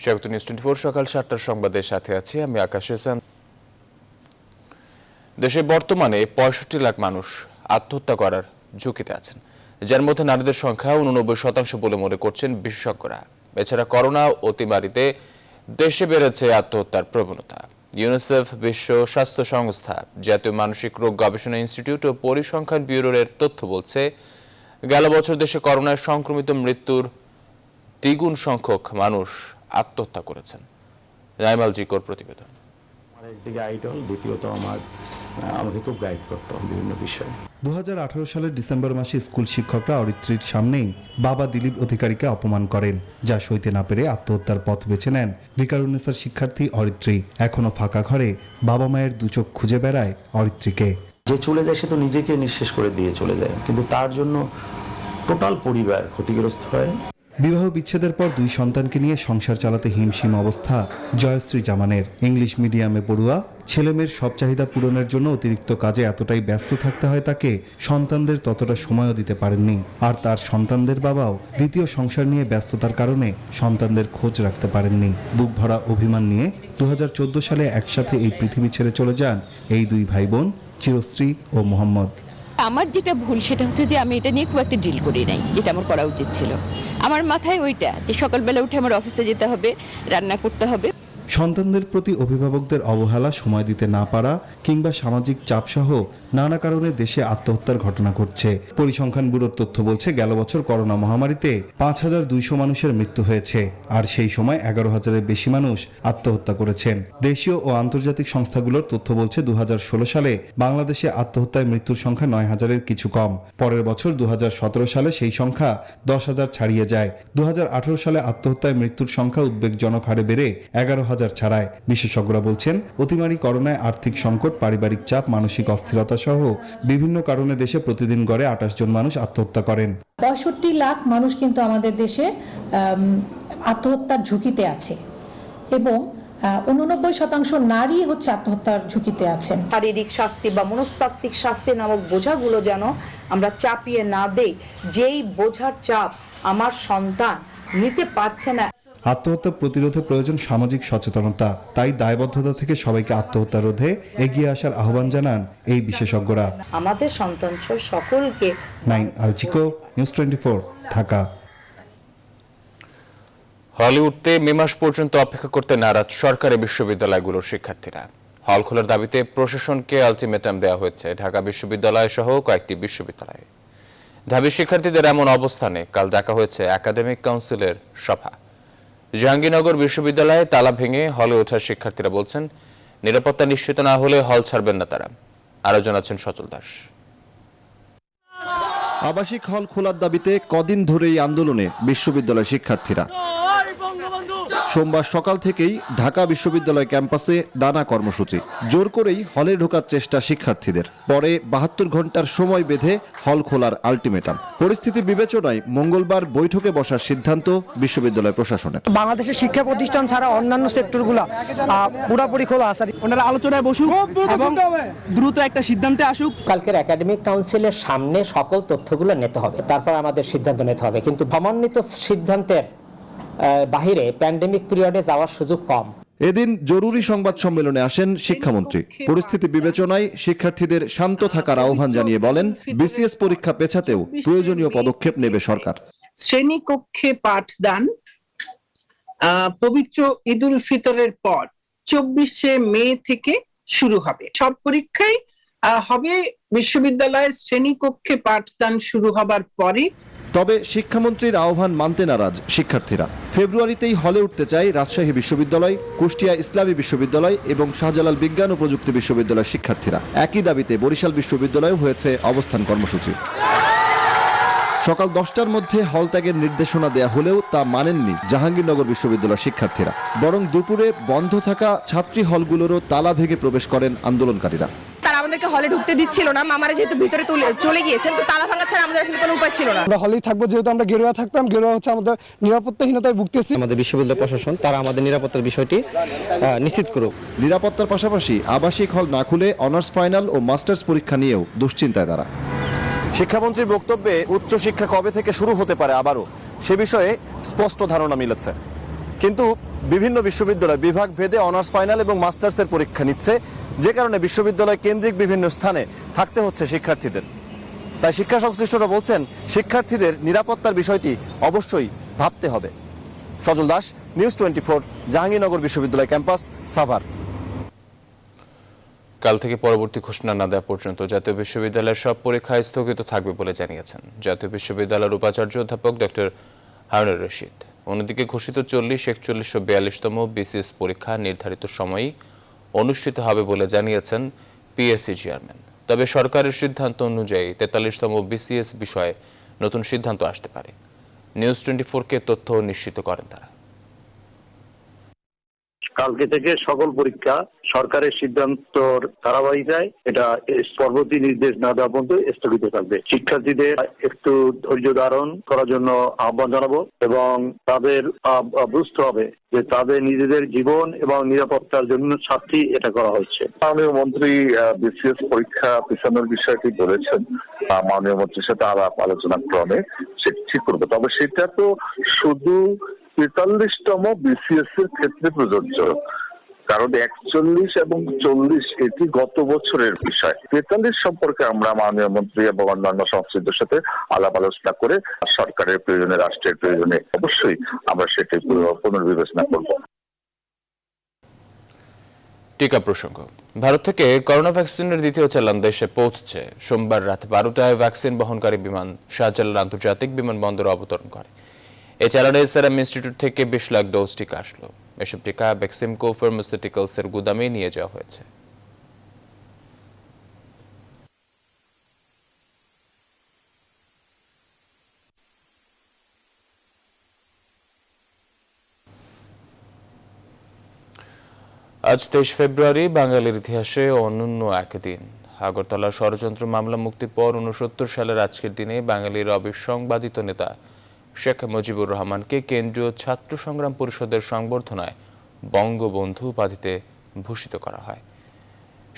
স্বাগত নিউজ 24 সকাল 7টার সংবাদের সাথে আছি আমি আকাশ হোসেন। দেশে বর্তমানে 65 লাখ মানুষ আত্মহত্যা করার ঝুঁকিতে আছেন, যার মধ্যে নারীদের সংখ্যা 89% বলে মনে করছেন বিশেষজ্ঞরা। এছাড়া করোনা অতিমারিতে দেশে বেড়েছে আত্মহত্যার প্রবণতা। ইউনিসেফ, বিশ্ব স্বাস্থ্য সংস্থা, জাতীয় মানসিক রোগ গবেষণা ইনস্টিটিউট ও পরিসংখ্যান ব্যুরোর তথ্য বলছে, গেল বছর দেশে করোনায় সংক্রমিত মৃত্যুর দ্বিগুণ সংখ্যক মানুষ আত্মহত্যা করেছেন। রাইমাল জিকোর প্রতিবেদন। একদিকে আইডল, দ্বিতীয়ত আমাকে খুব গাইড করতো বিভিন্ন বিষয়ে। 2018 সালের ডিসেম্বর মাসে স্কুল শিক্ষকরা অরিত্রীর সামনেই বাবা দিলীপ অধিকারীকে অপমান করেন, যা সইতে না পেরে আত্মহত্যার পথ বেছে নেন ভিকারুন্নেসার শিক্ষার্থী অরিত্রী। এখনো ফাঁকা ঘরে বাবা মায়ের দুচোখ খুঁজে বেড়ায় অরিত্রীকে। যে চলে যায় সে তো নিজেকে নিঃশেষ করে দিয়ে চলে যায়, কিন্তু তার জন্য টোটাল পরিবার ক্ষতিগ্রস্ত হয়। বিবাহ বিচ্ছেদের পর 2 সন্তানকে নিয়ে সংসার চালাতে হিমশিম অবস্থা জয়শ্রী জামানের। ইংলিশ মিডিয়ামে পড়ুয়া ছেলেমেয়ের সব চাহিদা পূরণের জন্য অতিরিক্ত কাজে এতটাই ব্যস্ত থাকতে হয় তাকে, সন্তানদের ততটা সময়ও দিতে পারেননি। আর তার সন্তানদের বাবাও দ্বিতীয় সংসার নিয়ে ব্যস্ততার কারণে সন্তানদের খোঁজ রাখতে পারেননি। বুক ভরা অভিমান নিয়ে 2014 সালে একসাথে এই পৃথিবী ছেড়ে চলে যান এই 2 ভাই বোন, চিরশ্রী ও মোহাম্মদ। আমার যেটা ভুল সেটা হচ্ছে যে আমি এটা নিয়ে খুব একটা ডিল করি নাই, যেটা আমার করা উচিত ছিল। আমার মাথায় ওইটা যে সকালবেলা উঠে আমার অফিসে যেতে হবে, রান্না করতে হবে। সন্তানদের প্রতি অভিভাবকদের অবহেলা, সময় দিতে না পারা কিংবা সামাজিক চাপসহ নানা কারণে দেশে আত্মহত্যার ঘটনা ঘটছে। পরিসংখ্যান ব্যুরোর তথ্য বলছে, গেল বছর করোনা মহামারীতে 5200 মানুষের মৃত্যু হয়েছে, আর সেই সময় 11,000-এর বেশি মানুষ আত্মহত্যা করেছেন। দেশীয় ও আন্তর্জাতিক সংস্থাগুলোর তথ্য বলছে, 2016 সালে বাংলাদেশে আত্মহত্যায় মৃত্যুর সংখ্যা 9,000-এর কিছু কম। পরের বছর 2017 সালে সেই সংখ্যা 10,000 ছাড়িয়ে যায়। 2018 সালে আত্মহত্যায় মৃত্যুর সংখ্যা উদ্বেগজনক হারে বেড়ে 11,000 ছাড়ায়। বিশেষজ্ঞরা বলছেন, অতিমারি করোনায় আর্থিক সংকট, পারিবারিক চাপ, মানসিক অস্থিরতা সহ বিভিন্ন কারণে দেশে প্রতিদিন গড়ে 28 জন মানুষ আত্মহত্যা করেন। 65 লাখ মানুষ কিন্তু আমাদের দেশে আত্মহত্যার ঝুঁকিতে আছে এবং 89% নারী হচ্ছে আত্মহত্যার ঝুঁকিতে আছেন। শারীরিক শাস্তি বা মনস্তাত্ত্বিক শাস্তি নামক বোঝাগুলো যেন আমরা চাপিয়ে না দেই, যেই বোঝার চাপ আমার সন্তান নিতে পারছে না। আত্মহত্যা প্রতিরোধে প্রয়োজন সামাজিক সচেতনতা, তাই দায়বদ্ধতা থেকে সবাইকে আত্মহত্যা রোধে এগিয়ে আসার আহ্বান জানান এই বিশেষজ্ঞরা। আমাদের সন্তান সকলকে। নাইম আলচিকো, নিউজ 24, ঢাকা। হলিউডতে মে মাস পর্যন্ত অপেক্ষা করতে নারাজ সরকারি বিশ্ববিদ্যালয়গুলোর শিক্ষার্থীরা। হল খোলার দাবিতে প্রশাসনকে আলটিমেটাম দেওয়া হয়েছে ঢাকা বিশ্ববিদ্যালয় সহ কয়েকটি বিশ্ববিদ্যালয়ে। ঢাবি শিক্ষার্থীদের এমন অবস্থানে কাল ডাকা হয়েছে একাডেমিক কাউন্সিলের সভা। জাহাঙ্গীরনগর বিশ্ববিদ্যালয়ে তালা ভেঙে হলে ওঠা শিক্ষার্থীরা বলছেন, নিরাপত্তা নিশ্চিত না হলে হল ছাড়বেন না তারা। আরো জানাচ্ছেন সচল দাস। আবাসিক হল খোলার দাবিতে কদিন ধরেই আন্দোলনে বিশ্ববিদ্যালয় শিক্ষার্থীরা। সোমবার সকাল থেকেই ঢাকা বিশ্ববিদ্যালয় ক্যাম্পাসে নানা কর্মসূচি। জোর করেই হলে ঢোকার চেষ্টা শিক্ষার্থীদের, পরে 72 ঘন্টার সময় বেঁধে হল খোলার আলটিমেটাম। পরিস্থিতি বিবেচনায় মঙ্গলবার বৈঠকে বসার সিদ্ধান্ত বিশ্ববিদ্যালয় প্রশাসনের। বাংলাদেশের শিক্ষা প্রতিষ্ঠান ছাড়া অন্যান্য সেক্টরগুলো পুরোপুরি খোলা আছে। ওনারা আলোচনায় বসুক এবং দ্রুত একটা সিদ্ধান্তে আসুক। কালকের একাডেমিক কাউন্সিলের সামনে সকল তথ্যগুলো নিতে হবে, তারপর আমাদের সিদ্ধান্ত নিতে হবে। কিন্তু সমন্বিত সিদ্ধান্তের বাহিরে প্যান্ডেমিক পিরিয়ডে যাওয়ার সুযোগ কম। এদিন জরুরি সংবাদ সম্মেলনে আসেন শিক্ষামন্ত্রী। পরিস্থিতি বিবেচনায় শিক্ষার্থীদের শান্ত থাকার আহ্বান জানিয়ে বলেন, বিসিএস পরীক্ষা পেছাতেও প্রয়োজনীয় পদক্ষেপ নেবে সরকার। শ্রেণীকক্ষে পাঠদান পবিত্র ঈদুল ফিতরের পর 24শে মে থেকে শুরু হবে। সব পরীক্ষাই হবে বিশ্ববিদ্যালয়ের শ্রেণীকক্ষে পাঠদান শুরু হবার পরে। তবে শিক্ষামন্ত্রীর আহ্বান মানতে নারাজ শিক্ষার্থীরা। ফেব্রুয়ারিতেই হলে উঠতে চায় রাজশাহী বিশ্ববিদ্যালয়, কুষ্টিয়া ইসলামী বিশ্ববিদ্যালয় এবং শাহজালাল বিজ্ঞান ও প্রযুক্তি বিশ্ববিদ্যালয়ের শিক্ষার্থীরা। একই দাবিতে বরিশাল বিশ্ববিদ্যালয়েও হয়েছে অবস্থান কর্মসূচি। সকাল 10টার মধ্যে হল ত্যাগের নির্দেশনা দেয়া হলেও তা মানেননি জাহাঙ্গীরনগর বিশ্ববিদ্যালয়ের শিক্ষার্থীরা। বরং দুপুরে বন্ধ থাকা ছাত্রী হলগুলোরও তালা ভেঙে প্রবেশ করেন আন্দোলনকারীরা। তারা আমাদেরকে হলে ঢুকতে দিচ্ছিল না, মামারা যেহেতু ভিতরে চলে গিয়েছেন, তো তালা ভাঙা ছাড়া আমাদের আসলে কোনো উপায় ছিল না। আমরা হলেই থাকবো, যেহেতু আমরা গেরুয়া থাকতাম। গেরুয়া হচ্ছে আমাদের নিরাপত্তাহীনতায় ভুগতেছি। আমাদের বিশ্ববিদ্যালয় প্রশাসন তারা আমাদের নিরাপত্তার বিষয়টি নিশ্চিত করুক। নিরাপত্তার পাশাপাশি আবাসিক হল না খুলে অনার্স ফাইনাল ও মাস্টার্স পরীক্ষা নিয়েও দুশ্চিন্তায় তারা। শিক্ষামন্ত্রীর বক্তব্যে উচ্চশিক্ষা কবে থেকে শুরু হতে পারে আবারও সে বিষয়ে স্পষ্ট ধারণা মিলেছে, কিন্তু বিভিন্ন বিশ্ববিদ্যালয় বিভাগ ভেদে অনার্স ফাইনাল এবং মাস্টার্সের পরীক্ষা নিচ্ছে, যে কারণে বিশ্ববিদ্যালয় কেন্দ্রিক বিভিন্ন স্থানে থাকতে হচ্ছে শিক্ষার্থীদের। তাই শিক্ষা সংশ্লিষ্টরা বলছেন, শিক্ষার্থীদের নিরাপত্তার বিষয়টি অবশ্যই ভাবতে হবে। সজল দাস, নিউজ 24, জাহাঙ্গীরনগর বিশ্ববিদ্যালয় ক্যাম্পাস, সাভার। কাল থেকে পরবর্তী ঘোষণা না দেওয়া পর্যন্ত জাতীয় বিশ্ববিদ্যালয়ের সব পরীক্ষা স্থগিত থাকবে বলে জানিয়েছেন জাতীয় বিশ্ববিদ্যালয়ের উপাচার্য অধ্যাপক ডক্টর হারুনুর রশিদ। অন্যদিকে ঘোষিত 40, 41 ও 42তম বিসিএস পরীক্ষা নির্ধারিত সময়েই অনুষ্ঠিত হবে বলে জানিয়েছেন পিএসসি চেয়ারম্যান। তবে সরকারের সিদ্ধান্ত অনুযায়ী 43তম বিসিএস বিষয়ে নতুন সিদ্ধান্ত আসতে পারে। নিউজ 24-কে তথ্য নিশ্চিত করেন তারা। কালকে থেকে সকল পরীক্ষা সরকারের সিদ্ধান্তর ধারাবাহিকতায় এটা পরবর্তী নির্দেশ না দেওয়া পর্যন্ত স্থগিত থাকবে। শিক্ষার্থীদের একটু ধৈর্য ধারণ করার জন্য আহ্বান জানাবো এবং তাদের বুঝতে হবে যে তাদের নিজেদের জীবন এবং নিরাপত্তার জন্য স্বার্থেই এটা করা হচ্ছে। মাননীয় মন্ত্রী বিসিএস পরীক্ষা পিছানোর বিষয়টি বলেছেন, মাননীয় মন্ত্রীর সাথে আলাপ আলোচনা ক্রমে সেটা ঠিক করবে। তবে সেটা তো শুধু 43তম বিসিএস এর ক্ষেত্রে প্রযোজ্য, কারণ 41 এবং 40 এটি গত বছরের বিষয়। 43 সম্পর্কে আমরা মাননীয় মন্ত্রী এবং অন্যান্য সংশ্লিষ্টদের সাথে আলাপ আলোচনা করে সরকারের প্রয়োজনে, রাষ্ট্রের প্রয়োজনে অবশ্যই আমরা সেটি পুনর্বিবেচনা করব। টিকা প্রসঙ্গ। ভারত থেকে করোনা ভ্যাকসিনের দ্বিতীয় চালান দেশে পৌঁছেছে। সোমবার রাত 12টায় ভ্যাকসিন বহনকারী বিমান শাহজালাল আন্তর্জাতিক বিমানবন্দরে অবতরণ করে। এই চালানে সেরাম ইনস্টিটিউট থেকে 20 লাখ ডোজ টিকা আসলো। এসব টিকা বেক্সিমকো ফার্মাসিউটিক্যালসের গুদামে নিয়ে যাওয়া হয়েছে। আজ 23 ফেব্রুয়ারি বাঙালির ইতিহাসে অনন্য একদিন। আগরতলা ষড়যন্ত্র মামলা মুক্তির পর 69 সালের আজকের দিনে বাঙালির অবিসংবাদিত নেতা শেখ মুজিবুর রহমানকে কেন্দ্রীয় ছাত্র সংগ্রাম পরিষদের সংবর্ধনায় বঙ্গবন্ধু উপাধিতে ভূষিত করা হয়।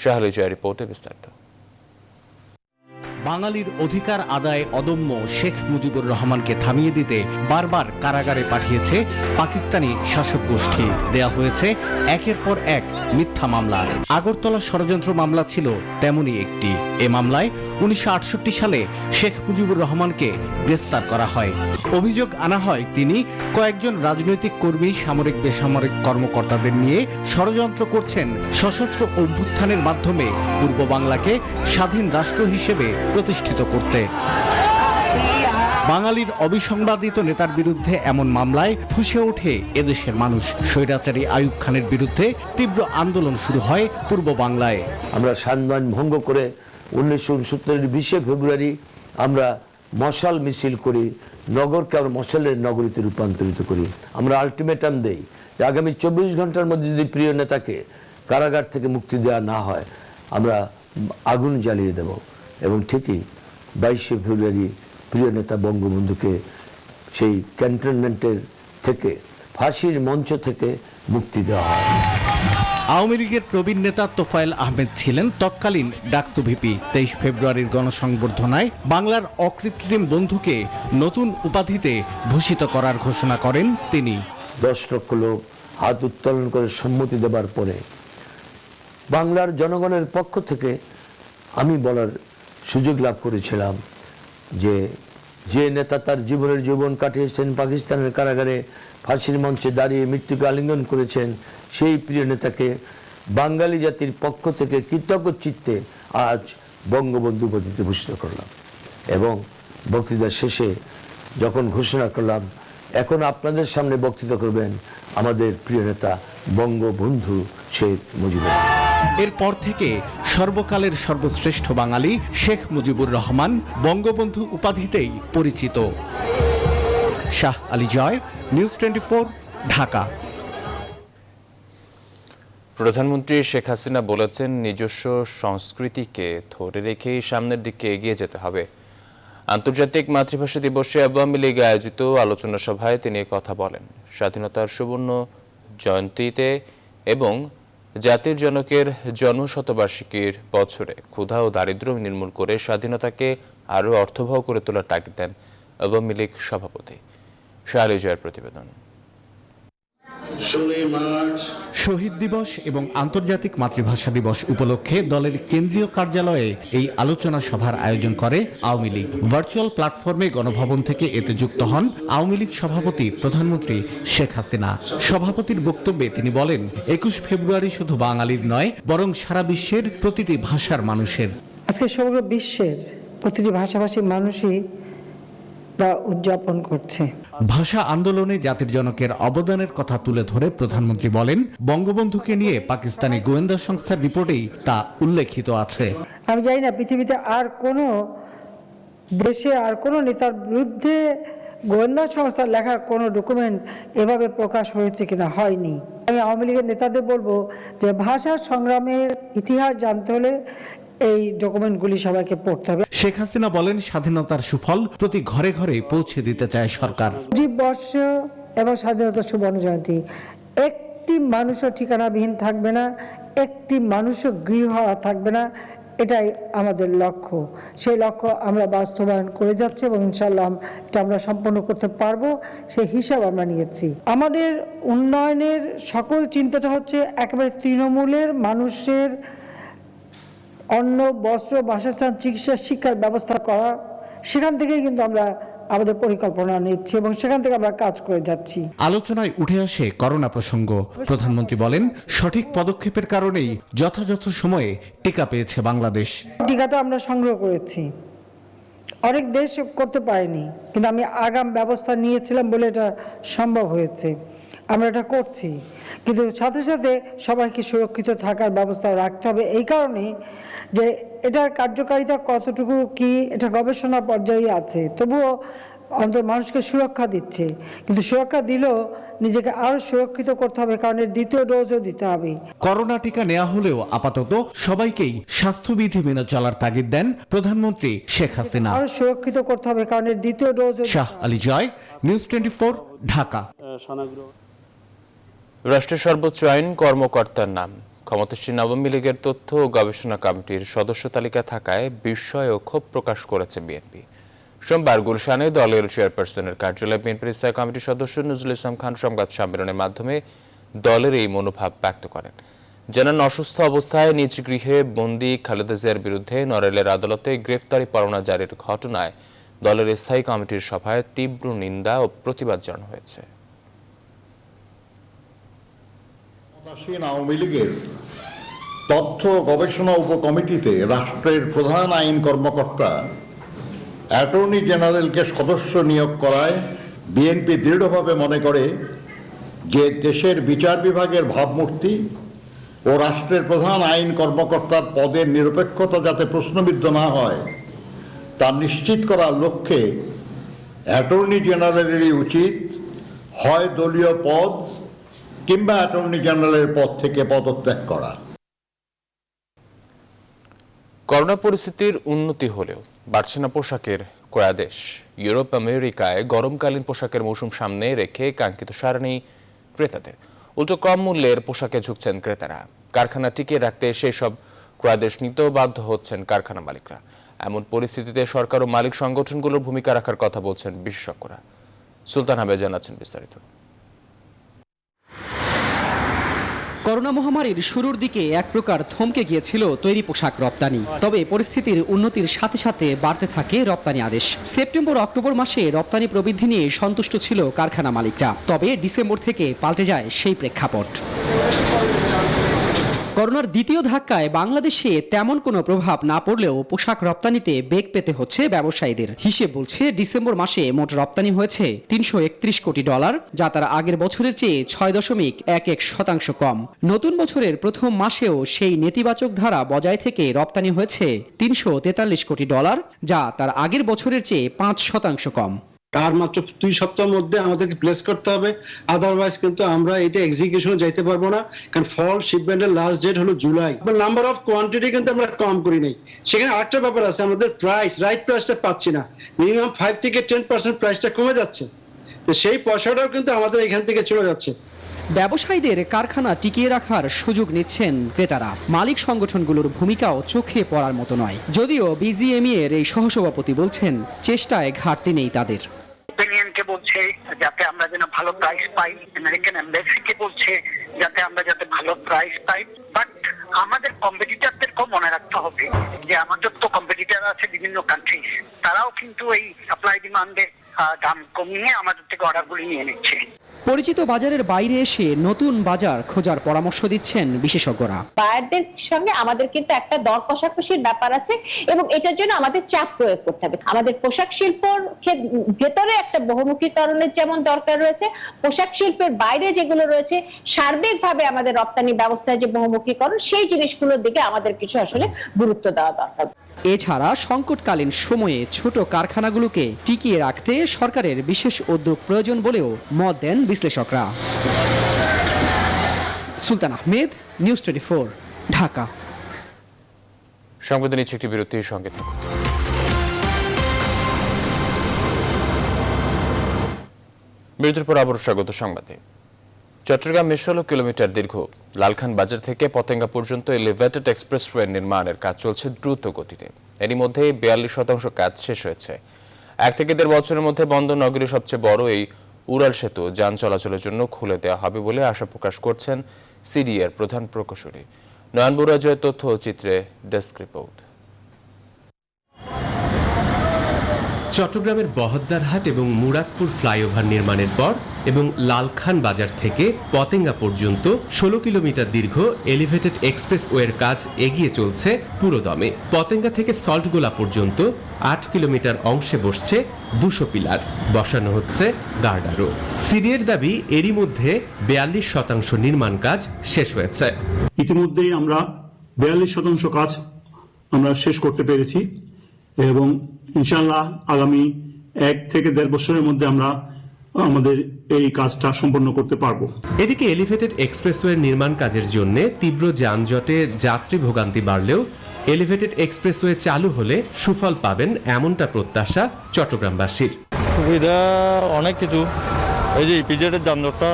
শাহলী জয়ের রিপোর্টে বিস্তারিত। বাঙালির অধিকার আদায় অদম্য শেখ মুজিবুর রহমানকে থামিয়ে দিতে বারবার কারাগারে পাঠিয়েছে পাকিস্তানি শাসক গোষ্ঠী। দেয়া হয়েছে একের পর এক মিথ্যা মামলা। আগরতলা ষড়যন্ত্র মামলা ছিল তেমনই একটি। এ মামলায় 1968 সালে শেখ মুজিবুর রহমানকে গ্রেফতার করা হয়। অভিযোগ আনা হয় তিনি কয়েকজন রাজনৈতিক কর্মী, সামরিক বেসামরিক কর্মকর্তাদের নিয়ে ষড়যন্ত্র করছেন সশস্ত্র অভ্যুত্থানের মাধ্যমে পূর্ব বাংলাকে স্বাধীন রাষ্ট্র হিসেবে প্রতিষ্ঠিত করতে। বাঙালির অবিসংবাদিত নেতার বিরুদ্ধে এমন মামলায় ফুঁসে ওঠে এদেশের মানুষ। স্বৈরাচারী আইয়ুব খানের বিরুদ্ধে তীব্র আন্দোলন শুরু হয় পূর্ব বাংলায়। আমরা সংবিধান ভঙ্গ করে 1969-এর 20 ফেব্রুয়ারি আমরা মশাল মিছিল করি, নগরকে আমরা মশালের নগরীতে রূপান্তরিত করি। আমরা আলটিমেটাম দেই যে আগামী 24 ঘন্টার মধ্যে যদি প্রিয় নেতাকে কারাগার থেকে মুক্তি দেওয়া না হয় আমরা আগুন জ্বালিয়ে দেব। এবং ঠিকই 22 ফেব্রুয়ারি প্রিয় নেতা বঙ্গবন্ধুকে সেই ক্যান্টনমেন্টের থেকে, ফাঁসির মঞ্চ থেকে মুক্তি দেওয়া হয়। আওয়ামী লীগের প্রবীণ নেতা তোফায়েল আহমেদ ছিলেন তৎকালীন ডাকসু ভিপি। 23 ফেব্রুয়ারির গণসংবর্ধনায় বাংলার অকৃত্রিম বন্ধুকে নতুন উপাধিতে ভূষিত করার ঘোষণা করেন তিনি। 10 লক্ষ লোক হাত উত্তোলন করে সম্মতি দেবার পরে বাংলার জনগণের পক্ষ থেকে আমি বলার সুযোগ লাভ করেছিলাম যে নেতা তার জীবনের যৌবন কাটিয়েছেন পাকিস্তানের কারাগারে, ফাঁসির মঞ্চে দাঁড়িয়ে মৃত্যুকে আলিঙ্গন করেছেন, সেই প্রিয় নেতাকে বাঙালি জাতির পক্ষ থেকে কৃতজ্ঞ চিত্তে আজ বঙ্গবন্ধু উপাধিতে ভূষিত করলাম। এবং বক্তৃতার শেষে যখন ঘোষণা করলাম, এখন আপনাদের সামনে বক্তৃতা করবেন আমাদের প্রিয় নেতা বঙ্গবন্ধু শেখ মুজিবুর রহমান। এরপর থেকে সর্বকালের সর্বশ্রেষ্ঠ বাঙালি শেখ মুজিবুর রহমান বঙ্গবন্ধু উপাধিতেই পরিচিত। শাহ আলী জয়, নিউজ 24, ঢাকা। প্রধানমন্ত্রী শেখ হাসিনা বলেছেন, নিজস্ব সংস্কৃতিকে ধরে রেখেই সামনের দিকে এগিয়ে যেতে হবে। আন্তর্জাতিক মাতৃভাষা দিবসে আওয়ামী লীগ আয়োজিত আলোচনা সভায় তিনি কথা বলেন। স্বাধীনতার সুবর্ণ জয়ন্তীতে এবং জাতির জনকের জন্মশতবার্ষিকীর বছরে ক্ষুধা ও দারিদ্র্য নির্মূল করে স্বাধীনতাকে আরও অর্থবহ করে তোলার তাগিদ দেন আওয়ামী লীগ সভাপতি। শাহলী জয়ের প্রতিবেদন। শহীদ দিবস এবং আন্তর্জাতিক মাতৃভাষা দিবস উপলক্ষে দলের কেন্দ্রীয় কার্যালয়ে এই আলোচনা সভার আয়োজন করে আওয়ামী লীগ। ভার্চুয়াল প্ল্যাটফর্মে গণভবন থেকে এতে যুক্ত হন আওয়ামী লীগ সভাপতি প্রধানমন্ত্রী শেখ হাসিনা। সভাপতির বক্তব্যে তিনি বলেন, 21 ফেব্রুয়ারি শুধু বাঙালির নয়, বরং সারা বিশ্বের প্রতিটি ভাষার মানুষের। আজকে সমগ্র বিশ্বের প্রতিটি ভাষাভাষী মানুষই উদযাপন করছে। ভাষা আন্দোলনে জাতির জনকের অবদানের কথা তুলে ধরে প্রধানমন্ত্রী বলেন, বঙ্গবন্ধুকে নিয়ে পাকিস্তানি গোয়েন্দা সংস্থার রিপোর্টেই তা উল্লেখিত আছে। আমি জানি না পৃথিবীতে আর কোনো দেশে আর কোনো নেতার বিরুদ্ধে গোয়েন্দা সংস্থার লেখা কোনো ডকুমেন্ট এভাবে প্রকাশ হয়েছে কিনা, হয়নি। আমি আওয়ামী লীগের নেতাদের বলবো যে ভাষা সংগ্রামের ইতিহাস জানতে হলে এই ডকুমেন্টগুলি সবাইকে পড়তে হবে। শেখ হাসিনা বলেন, স্বাধীনতার সুফল প্রতি ঘরে ঘরে পৌঁছে দিতে চায় সরকার। 25 বর্ষ এবং স্বাধীনতার সুবর্ণ জয়ন্তী, একটি মানুষও ঠিকানাবিহীন থাকবে না, একটি মানুষও গৃহহারা থাকবে না, এটাই আমাদের লক্ষ্য। সেই লক্ষ্য আমরা বাস্তবায়ন করে যাচ্ছি এবং ইনশাআল্লাহ এটা আমরা সম্পন্ন করতে পারবো, সেই হিসাব আমরা নিয়েছি। আমাদের উন্নয়নের সকল চিন্তাটা হচ্ছে একেবারে তৃণমূলের মানুষের অন্ন, বস্ত্র, বাসস্থান, চিকিৎসা, শিক্ষার ব্যবস্থা করা। সেখান থেকেই কিন্তু আমরা আমাদের পরিকল্পনা নিচ্ছি এবং সেখান থেকে আমরা কাজ করে যাচ্ছি। আলোচনায় উঠে আসে করোনা প্রসঙ্গ। প্রধানমন্ত্রী বলেন, সঠিক পদক্ষেপের কারণেই যথাযথ সময়ে টিকা পেয়েছে বাংলাদেশ। টিকাটা আমরা সংগ্রহ করেছি, অনেক দেশ করতে পারেনি, কিন্তু আমি আগাম ব্যবস্থা নিয়েছিলাম বলে এটা সম্ভব হয়েছে। আমরা এটা করছি, কিন্তু সাথে সাথে সবাইকে সুরক্ষিত থাকার ব্যবস্থা রাখতে হবে। এই কারণে যে এটার কার্যকারিতা কতটুকু কি, এটা গবেষণা পর্যায়ে আছে, তবুও অন্তত মানুষকে সুরক্ষা দিচ্ছে। কিন্তু সুরক্ষা দিলেও নিজেকে আরো সুরক্ষিত করতে হবে, কারণ এর দ্বিতীয় ডোজও দিতে হবে। করোনা টিকা নেওয়া হলেও আপাতত সবাইকেই স্বাস্থ্যবিধি মেনে চলার তাগিদ দেন প্রধানমন্ত্রী শেখ হাসিনা। আরো সুরক্ষিত করতে হবে, কারণ এর দ্বিতীয় ডোজও। শাহ আলী জয়, নিউজ 24, ঢাকা। রাষ্ট্রের সর্বোচ্চ আইন কর্মকর্তার নাম ক্ষমতাসীন আওয়ামী লীগের তথ্য ও গবেষণা কমিটির সদস্য তালিকা থাকায় বিস্ময় ও ক্ষোভ প্রকাশ করেছে বিএনপি। সোমবার গুলশানে দলের চেয়ারপারসনের কার্যালয়ে বিএনপির স্থায়ী কমিটির সদস্য নজরুল ইসলাম খান সংবাদ সম্মেলনের মাধ্যমে দলের এই মনোভাব ব্যক্ত করেন। জানান, অসুস্থ অবস্থায় নিজ গৃহে বন্দী খালেদা জিয়ার বিরুদ্ধে নড়াইলের আদালতে গ্রেফতারি পরোয়ানা জারির ঘটনায় দলের স্থায়ী কমিটির সভায় তীব্র নিন্দা ও প্রতিবাদ জানানো হয়েছে। আওয়ামী লীগের তথ্য গবেষণা উপকমিটিতে রাষ্ট্রের প্রধান আইন কর্মকর্তা অ্যাটর্নি জেনারেলকে সদস্য নিয়োগ করায় বিএনপি দৃঢ়ভাবে মনে করে যে দেশের বিচার বিভাগের ভাবমূর্তি ও রাষ্ট্রের প্রধান আইন কর্মকর্তার পদের নিরপেক্ষতা যাতে প্রশ্নবিদ্ধ না হয় তা নিশ্চিত করার লক্ষ্যে অ্যাটর্নি জেনারেলেরই উচিত হয় দলীয় পদ কিংবা অ্যাটর্নি জেনারেলের পদ থেকে পদত্যাগ করা। করোনা পরিস্থিতির উন্নতি হলেও বাড়ছে না পোশাকের ক্রয়াদেশ। ইউরোপ, আমেরিকায় গরমকালীন পোশাকের মৌসুম সামনে রেখে কাঙ্ক্ষিত সাড়া নেই ক্রেতাদের। উল্টো কম মূল্যের পোশাকে ঝুঁকছেন ক্রেতারা। কারখানা টিকিয়ে রাখতে সেই সব ক্রয়াদেশ নিতেও বাধ্য হচ্ছেন কারখানা মালিকরা। এমন পরিস্থিতিতে সরকার ও মালিক সংগঠনগুলোর ভূমিকা রাখার কথা বলছেন বিশেষজ্ঞরা। সুলতান আহমেদ জানাচ্ছেন বিস্তারিত। করোনা মহামারীর শুরুর দিকে এক প্রকার থমকে গিয়েছিল তৈরি পোশাক রপ্তানি। তবে পরিস্থিতির উন্নতির সাথে সাথে বাড়তে থাকে রপ্তানি আদেশ। সেপ্টেম্বর অক্টোবর মাসে রপ্তানি প্রবৃদ্ধি নিয়ে সন্তুষ্ট ছিল কারখানা মালিকরা। তবে ডিসেম্বর থেকে পাল্টে যায় সেই প্রেক্ষাপট। করোনার দ্বিতীয় ধাক্কায় বাংলাদেশে তেমন কোনো প্রভাব না পড়লেও পোশাক রপ্তানিতে বেগ পেতে হচ্ছে ব্যবসায়ীদের। হিসেব বলছে ডিসেম্বর মাসে মোট রপ্তানি হয়েছে $331 কোটি, যা তার আগের বছরের চেয়ে 6.11% কম। নতুন বছরের প্রথম মাসেও সেই নেতিবাচক ধারা বজায় থেকে রপ্তানি হয়েছে $343 কোটি, যা তার আগের বছরের চেয়ে 5% কম। আর মাত্র 2 সপ্তাহের মধ্যে আমাদেরকে প্লেস করতে হবে, আদারওয়াইজ কিন্তু আমরা এটা এক্সিকিউশনে যাইতে পারবো না, কারণ ফল শিপমেন্টের লাস্ট ডেট হলো জুলাই। নাম্বার অফ কোয়ান্টিটি কিন্তু আমরা কম করি নাই। সেখানে আরেকটা ব্যাপার আছে, আমাদের প্রাইস, রাইট প্রাইসটা পাচ্ছি না। মিনিমাম 5 থেকে 10% প্রাইসটা কমে যাচ্ছে, তো সেই পয়সাটাও কিন্তু আমাদের এখান থেকে চলে যাচ্ছে। ব্যবসায়ীদের কারখানা টিকিয়ে রাখার সুযোগ নিচ্ছেন ক্রেতারা। মালিক সংগঠনগুলোর ভূমিকাও চোখে পড়ার মতো নয়। যদিও বিজিএমইএ এর এই সহসভাপতি বলছেন চেষ্টায় ঘাটতি নেই তাদের। opinion ইউএনকে বলছে যাতে আমরা যেন ভালো প্রাইস পাই, আমেরিকান এমবাসিকে বলছে যাতে আমরা যাতে ভালো প্রাইস পাই। বাট আমাদের কম্পিটিটরদেরকেও মনে রাখতে হবে যে আমাদের তো কম্পিটিটর আছে বিভিন্ন কান্ট্রি, তারাও কিন্তু এই সাপ্লাই ডিমান্ডে দাম কমিয়ে আমাদের থেকে অর্ডারগুলি নিয়ে নিচ্ছে। পরিচিত বাজারের বাইরে এসে নতুন বাজার খোঁজার পরামর্শ দিচ্ছেন বিশেষজ্ঞরা। বায়ারদের সঙ্গে আমাদের কিন্তু একটা দর কষাকষির ব্যাপার আছে এবং এটার জন্য আমাদের চাপ প্রয়োগ করতে হবে। আমাদের পোশাক শিল্পর ভেতরে একটা বহুমুখীকরণের যেমন দরকার রয়েছে, পোশাক শিল্পের বাইরে যেগুলো রয়েছে সার্বিকভাবে আমাদের রপ্তানি ব্যবস্থায় যে বহুমুখীকরণ, সেই জিনিসগুলোর দিকে আমাদের কিছু আসলে গুরুত্ব দেওয়া দরকার। এছাড়া সংকটকালীন সময়ে ছোট কারখানাগুলোকে টিকিয়ে রাখতে সরকারের বিশেষ উদ্যোগ প্রয়োজন বলেও মত দেন বিশ্লেষকরা। সুলতান আহমেদ, নিউজ 24, ঢাকা। সংবাদ নিচ্ছে একটি বিরতির সঙ্গে থাকুন। বিরতির পর আবার স্বাগত সংবাদে। চট্টগ্রামে 16 কিলোমিটার দীর্ঘ লালখান বাজার থেকে পতেঙ্গা পর্যন্ত এলিভেটেড এক্সপ্রেসওয়ে নির্মাণের কাজ চলছে দ্রুত গতিতে। এরই মধ্যে 42% কাজ শেষ হয়েছে। 1 থেকে 1.5 বছরের মধ্যে বন্দর নগরীর সবচেয়ে বড় এই উড়াল সেতু যান চলাচলের জন্য খুলে দেওয়া হবে বলে আশা প্রকাশ করছেন সিডিএর প্রধান প্রকৌশলী নয়ন বুরাজয়ের তথ্য ও চিত্রে ডেস্ক রিপোর্ট। চট্টগ্রামের বহদ্দারহাট এবং মুরাদপুর ফ্লাইওভার নির্মাণের পর এবং লালখান বাজার থেকে পতেঙ্গা পর্যন্ত 16 কিলোমিটার দীর্ঘ এলিভেটেড এক্সপ্রেসওয়ের কাজ এগিয়ে চলছে পুরোদমে। পতেঙ্গা থেকে সল্টগোলা পর্যন্ত 8 কিলোমিটার অংশে বসছে 200 পিলার, বসানো হচ্ছে গার্ডারও। সিডিএর দাবি এরই মধ্যে 42% নির্মাণ কাজ শেষ হয়েছে। ইতিমধ্যেই আমরা 42% কাজ আমরা শেষ করতে পেরেছি এবং ইনশাআল্লাহ আগামী 1 থেকে 1.5 বছরের মধ্যে আমরা আমাদের এই কাজটা সম্পন্ন করতে পারবো। এদিকে এলিভেটেড এক্সপ্রেসওয়ের নির্মাণ কাজের জন্য তীব্র যানজটে যাত্রী ভোগান্তি বাড়লেও এলিভেটেড এক্সপ্রেসওয়ে চালু হলে সুফল পাবেন এমনটা প্রত্যাশা চট্টগ্রামবাসীর। সুবিধা অনেক কিছু, এই যে ইপিজেডের যানজটটা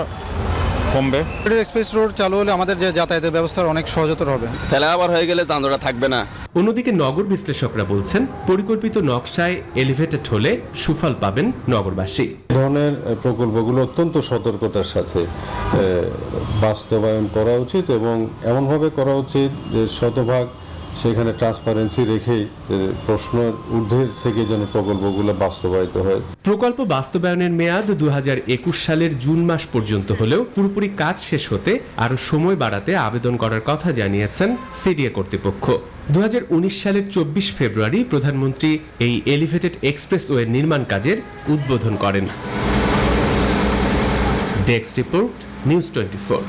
কমবে। এক্সপ্রেস রোড চালু হলে আমাদের যে যাতায়াতের ব্যবস্থা অনেক সহজতর হবে। ফেলা আবার হয়ে গেলে যানজট থাকবে না। অন্যদিকে নগর বিশ্লেষকরা বলছেন পরিকল্পিত নকশায় এলিভেটেড হলে সুফল পাবেন নগরবাসী। ধরনের প্রকল্পগুলো অত্যন্ত সতর্কতার সাথে বাস্তবায়ন করা উচিত এবং এমনভাবে করা উচিত যে শতভাগ সেখানে ট্রান্সপারেন্সি রেখেই প্রশ্নের ঊর্ধ্বের থেকে যেন প্রকল্পগুলো বাস্তবায়িত হয়। প্রকল্প বাস্তবায়নের মেয়াদ 2021 সালের জুন মাস পর্যন্ত হলেও পুরোপুরি কাজ শেষ হতে আরো সময় বাড়াতে আবেদন করার কথা জানিয়েছেন সিডিএ কর্তৃপক্ষ। 2019 সালের 24 ফেব্রুয়ারি প্রধানমন্ত্রী এই এলিভেটেড এক্সপ্রেসওয়ে নির্মাণ কাজের উদ্বোধন করেন। Desk report, news 24।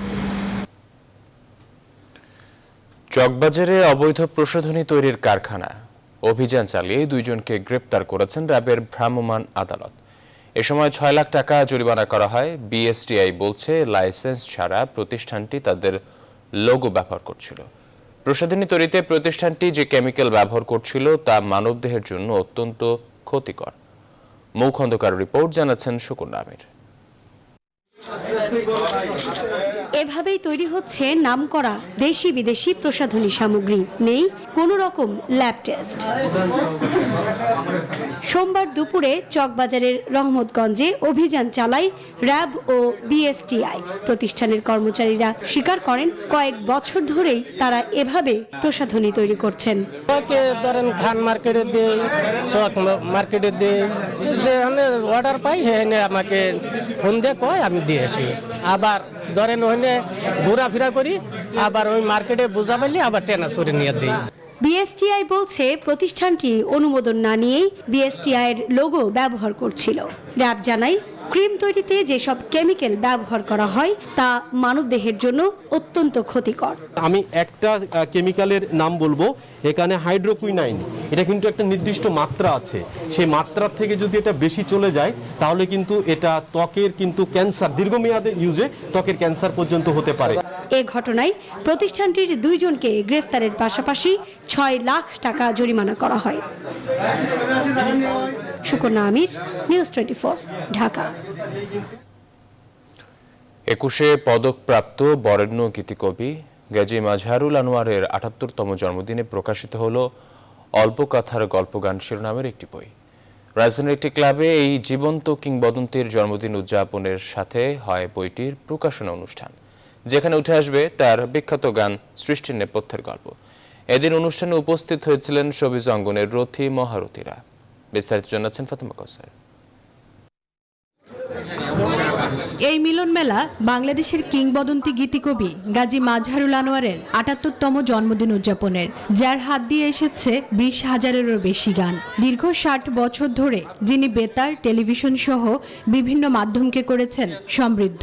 চকবাজারে অবৈধ প্রসাধনী তৈরির কারখানা অভিযান চালিয়ে 2 জনকে গ্রেপ্তার করেছেন র্যাবের ভ্রাম্যমাণ আদালত। এ সময় 6 লাখ টাকা জরিমানা করা হয়। বিএসটিআই বলছে লাইসেন্স ছাড়া প্রতিষ্ঠানটি তাদের লোগো ব্যবহার করছিল। প্রসাধনী তৈরিতে প্রতিষ্ঠানটি যে কেমিক্যাল ব্যবহার করছিল তা মানবদেহের জন্য অত্যন্ত ক্ষতিকর। মুখ অন্ধকার রিপোর্ট জানাচ্ছেন সুকন্যা আমির। এভাবেই তৈরি হচ্ছে নামকরা দেশি বিদেশি প্রসাধনী সামগ্রী, নেই কোনো রকম ল্যাব টেস্ট। সোমবার দুপুরে চকবাজারের রহমতগঞ্জে অভিযান চালায় র্যাব ও বিএসটিআই। প্রতিষ্ঠানের কর্মচারীরা স্বীকার করেন কয়েক বছর ধরেই তারা এভাবে প্রসাধনী তৈরি করছেন। ধরেন খান মার্কেটে দেই, চক মার্কেটে দেই, যে অর্ডার পাই হ্যাঁ আমাকে ফোন দিয়ে কয় আমি দিয়ে আসি। আবার ধরেন ওখানে ঘোরাফেরা করি, আবার ওই মার্কেটে বোঝা পাইলে আবার টেনা সরে নিয়ে দিই। বিএসটিআই বলছে প্রতিষ্ঠানটি অনুমোদন না নিয়েই বিএসটিআই এর লোগো ব্যবহার করছিল। র্যাব জানায় ক্রিম তৈরিতে যেসব কেমিক্যাল ব্যবহার করা হয় তা মানবদেহের জন্য অত্যন্ত ক্ষতিকর। আমি একটা কেমিক্যালের নাম বলবো, এখানে হাইড্রোকুইনাইন। এটা কিন্তু একটা নির্দিষ্ট মাত্রা আছে, সেই মাত্রার থেকে যদি এটা বেশি চলে যায় তাহলে কিন্তু এটা ত্বকের কিন্তু ক্যান্সার, দীর্ঘমেয়াদে ইউজে ত্বকের ক্যান্সার পর্যন্ত হতে পারে। এ ঘটনায় প্রতিষ্ঠানটির 2 জনকে গ্রেফতারের পাশাপাশি 6 লাখ টাকা জরিমানা করা হয়। সুকন্যা আমির, নিউজ 24, ঢাকা। 21 পদকপ্রাপ্ত বরেণ্য গীতিকবি গাজী মাজহারুল আনোয়ারের 78তম জন্মদিনে প্রকাশিত হলো অল্প কথার গল্প গান শিরোনামের একটি বই। রাজধানীর একটি ক্লাবে এই জীবন্ত কিংবদন্তির জন্মদিন উদযাপনের সাথে হয় বইটির প্রকাশনা অনুষ্ঠান, যেখানে উঠে আসবে তার বিখ্যাত গান সৃষ্টির নেপথ্যের গল্প। এদিন অনুষ্ঠানে উপস্থিত হয়েছিলেন শোবিজ অঙ্গনের রথী মহারথীরা। বিস্তারিত জানাচ্ছেন ফাতেমা কাউসার। এই মিলন মেলা বাংলাদেশের কিংবদন্তি গীতিকবি গাজী মাজহারুল আনোয়ারের ৭৮তম জন্মদিন উদযাপনের, যার হাত দিয়ে এসেছে ২০,০০০-এরও বেশি গান। দীর্ঘ ৬০ বছর ধরে যিনি বেতার, টেলিভিশন সহ বিভিন্ন মাধ্যমকে করেছেন সমৃদ্ধ।